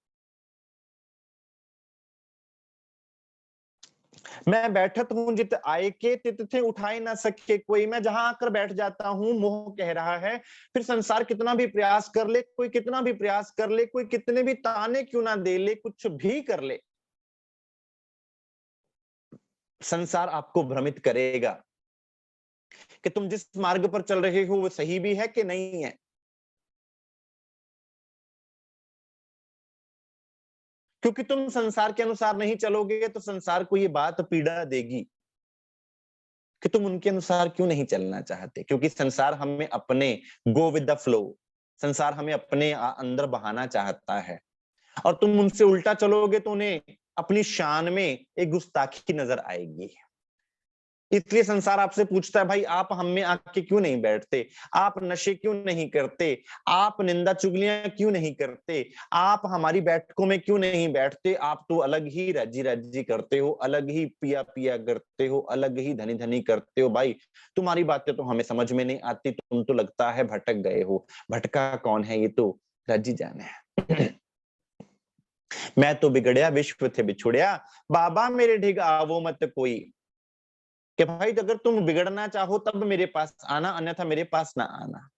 मैं बैठत हूं जित आए के, तित थे उठाए ना सके कोई। मैं जहां आकर बैठ जाता हूं, मोह कह रहा है, फिर संसार कितना भी प्रयास कर ले, कोई कितना भी प्रयास कर ले, कोई कितने भी ताने क्यों ना दे ले, कुछ भी कर ले, संसार आपको भ्रमित करेगा कि तुम जिस मार्ग पर चल रहे हो वो सही भी है कि नहीं है। क्योंकि तुम संसार के अनुसार नहीं चलोगे तो संसार को ये बात पीड़ा देगी कि तुम उनके अनुसार क्यों नहीं चलना चाहते। क्योंकि संसार हमें अपने गो विद द फ्लो, संसार हमें अपने अंदर बहाना चाहता है, और तुम उनसे उल्टा चलोगे तो उन्हें अपनी शान में एक गुस्ताखी नजर आएगी। इसलिए संसार आपसे पूछता है, भाई आप हम में आके क्यों नहीं बैठते, आप नशे क्यों नहीं करते, आप निंदा चुगलियां क्यों नहीं करते, आप हमारी बैठकों में क्यों नहीं बैठते, आप तो अलग ही राज्जी राज्जी करते हो, अलग ही पिया पिया करते हो, अलग ही धनी धनी करते हो। भाई तुम्हारी बातें तो हमें समझ में नहीं आती, तुम तो लगता है भटक गए हो। भटका कौन है, ये तो रज्जी जाने है। मैं तो बिगड़या विश्व थे बिछुड़या, बाबा मेरे ढिग आवो मत कोई। कि भाई अगर तुम बिगड़ना चाहो तब मेरे पास आना, अन्यथा मेरे पास ना आना।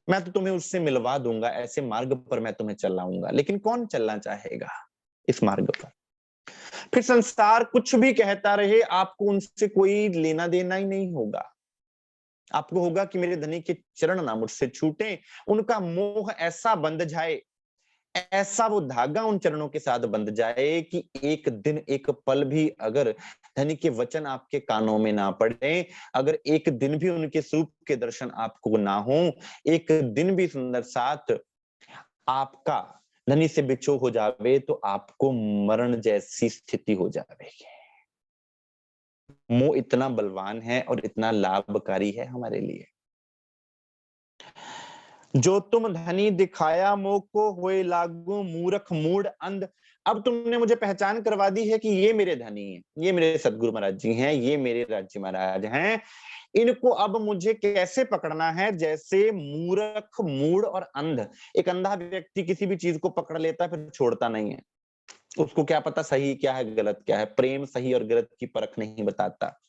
मैं तो तुम्हें उससे मिलवा दूंगा, ऐसे मार्ग पर मैं तुम्हें चलाऊंगा। लेकिन कौन चलना चाहेगा इस मार्ग पर? फिर संसार कुछ भी कहता रहे, आपको उनसे कोई लेना देना ही नहीं होगा। आपको होगा कि मेरे धनी के चरण ना मुझसे छूटे, उनका मोह ऐसा बंध जाए, ऐसा वो धागा उन चरणों के साथ बंध जाए कि एक दिन एक पल भी अगर धनी के वचन आपके कानों में ना पड़े, अगर एक दिन भी उनके स्वरूप के दर्शन आपको ना हो, एक दिन भी सुंदर साथ आपका धनी से बिछो हो जावे, तो आपको मरण जैसी स्थिति हो जाएगी। मोह इतना बलवान है और इतना लाभकारी है हमारे लिए। जो तुम धनी दिखाया मोह को, होए लागू मूर्ख मूड अंध। अब तुमने मुझे पहचान करवा दी है कि ये मेरे धनी हैं, ये मेरे सदगुरु महाराज जी हैं, ये मेरे राज्य महाराज हैं। इनको अब मुझे कैसे पकड़ना है? जैसे मूर्ख मूड और अंध। एक अंधा व्यक्ति किसी भी चीज को पकड़ लेता है फिर छोड़ता नहीं है। उसको क्या पता सही क्या है गलत क्या है, प्रेम सही और गलत की परख नहीं बताता।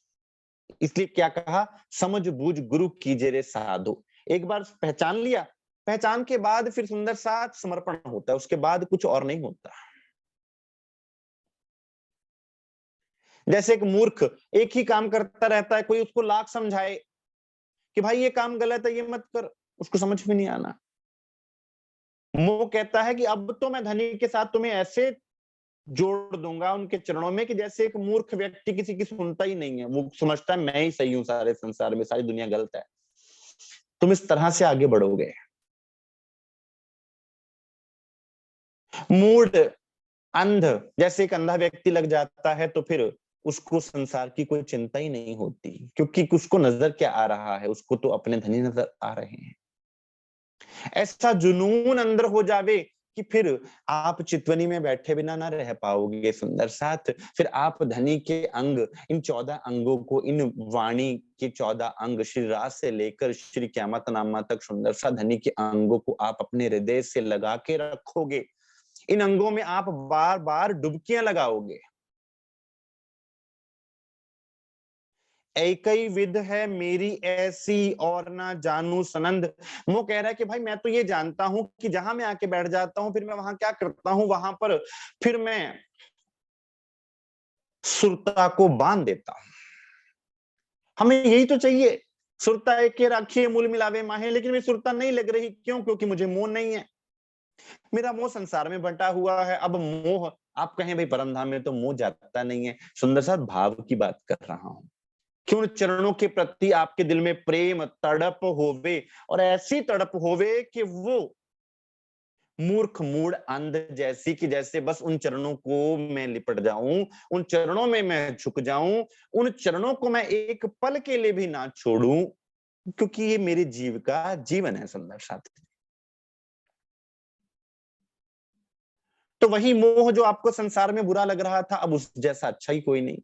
इसलिए क्या कहा, समझ बूझ गुरु कीजे रे साधु। एक बार पहचान लिया, पहचान के बाद फिर सुंदर साथ समर्पण होता है, उसके बाद कुछ और नहीं होता। जैसे एक मूर्ख एक ही काम करता रहता है, कोई उसको लाख समझाए कि भाई ये काम गलत है, ये मत कर, उसको समझ में नहीं आना। मोह कहता है कि अब तो मैं धनी के साथ तुम्हें ऐसे जोड़ दूंगा उनके चरणों में कि जैसे एक मूर्ख व्यक्ति किसी की सुनता ही नहीं है, वो समझता है मैं ही सही हूं सारे संसार में, सारी दुनिया गलत है। तुम इस तरह से आगे बढ़ोगे। मूड अंध, जैसे एक अंधा व्यक्ति लग जाता है तो फिर उसको संसार की कोई चिंता ही नहीं होती, क्योंकि उसको नजर क्या आ रहा है, उसको तो अपने धनी नजर आ रहे हैं। ऐसा जुनून अंदर हो जावे कि फिर आप चितवनी में बैठे बिना ना रह पाओगे सुंदर साथ। फिर आप धनी के अंग, इन 14 अंगों को, इन वाणी के 14 अंग, श्री राज से लेकर श्री क्यामत नामा तक सुंदर सा धनी के अंगों को आप अपने हृदय से लगा के रखोगे। इन अंगों में आप बार बार डुबकियां लगाओगे। एकई विध है मेरी ऐसी और ना जानू सनंद। वो कह रहा है कि भाई मैं तो ये जानता हूं कि जहां मैं आके बैठ जाता हूं फिर मैं वहां क्या करता हूं, वहां पर फिर मैं सुरता को बांध देता हूं। हमें यही तो चाहिए सुरता एके राखिए मूल मिलावे माहे, लेकिन मेरी सुरता नहीं लग रही, क्यों? क्योंकि मुझे मोह नहीं है। मेरा मोह संसार में बंटा हुआ है। अब मोह, आप कहें भाई परम धाम में तो मोह जाता नहीं है। सुंदर साथ भाव की बात कर रहा हूं कि उन चरणों के प्रति आपके दिल में प्रेम तड़प होवे, और ऐसी तड़प होवे कि वो मूर्ख मूड अंध जैसी, कि जैसे बस उन चरणों को मैं लिपट जाऊं, उन चरणों में मैं झुक जाऊं, उन चरणों को मैं एक पल के लिए भी ना छोड़ूं, क्योंकि ये मेरे जीव का जीवन है। सुंदर साथी, तो वही मोह जो आपको संसार में बुरा लग रहा था, अब उस जैसा अच्छा ही कोई नहीं।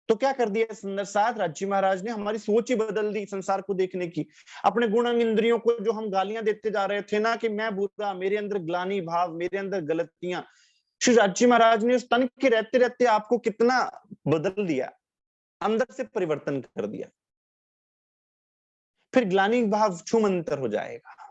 तो क्या कर दिया सुंदर साथ राज्य महाराज ने? हमारी सोच ही बदल दी संसार को देखने की। अपने गुण अंग इंद्रियों को जो हम गालियां देते जा रहे थे ना कि मैं बुरा, मेरे अंदर ग्लानि भाव, मेरे अंदर गलतियां, श्री राज्य महाराज ने उस तन के रहते रहते आपको कितना बदल दिया, अंदर से परिवर्तन कर दिया। फिर ग्लानि भाव छूमंतर हो जाएगा।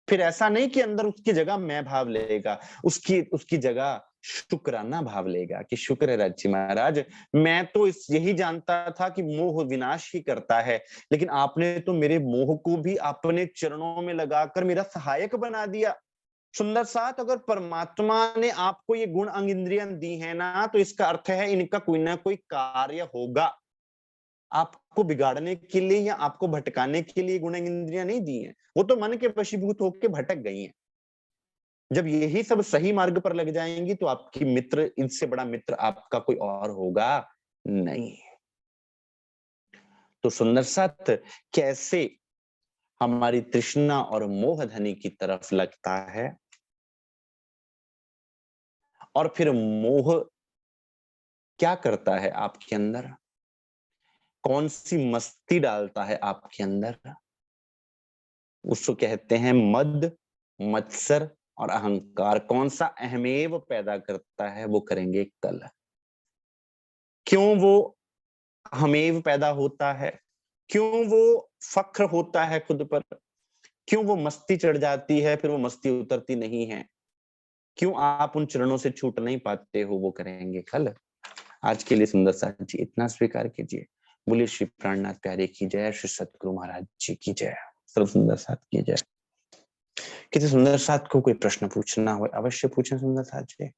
फिर ऐसा नहीं कि अंदर उसकी जगह मैं भाव लेगा, उसकी उसकी जगह शुक्राना भाव लेगा कि शुक्र है राज्य महाराज, मैं तो इस यही जानता था कि मोह विनाश ही करता है, लेकिन आपने तो मेरे मोह को भी अपने चरणों में लगाकर मेरा सहायक बना दिया। सुंदर साथ, अगर परमात्मा ने आपको ये गुण अंग इंद्रियां दी है ना, तो इसका अर्थ है इनका कोई ना कोई कार्य होगा। आपको बिगाड़ने के लिए या आपको भटकाने के लिए गुण इंद्रियां नहीं दी हैं, वो तो मन के वशीभूत होकर भटक गई हैं। जब यही सब सही मार्ग पर लग जाएंगी तो आपकी मित्र, इनसे बड़ा मित्र आपका कोई और होगा नहीं। तो सुंदर साथ, कैसे हमारी तृष्णा और मोह धनी की तरफ लगता है, और फिर मोह क्या करता है आपके अंदर, कौन सी मस्ती डालता है आपके अंदर, उसको कहते हैं मद, मत्सर और अहंकार। कौन सा अहमेव पैदा करता है, वो करेंगे कल। क्यों वो हमेव पैदा होता है, क्यों वो फख्र होता है खुद पर, क्यों वो मस्ती चढ़ जाती है फिर वो मस्ती उतरती नहीं है, क्यों आप उन चरणों से छूट नहीं पाते हो, वो करेंगे कल। आज के लिए सुंदर साथ जी इतना स्वीकार कीजिए। बोलिए श्री प्राणनाथ प्यारे की जय, श्री सतगुरु महाराज जी की जय, सर्व सुंदर साथ की जय। किसी सुंदर साथ को कोई प्रश्न पूछना हो अवश्य पूछें सुंदर साथ जी।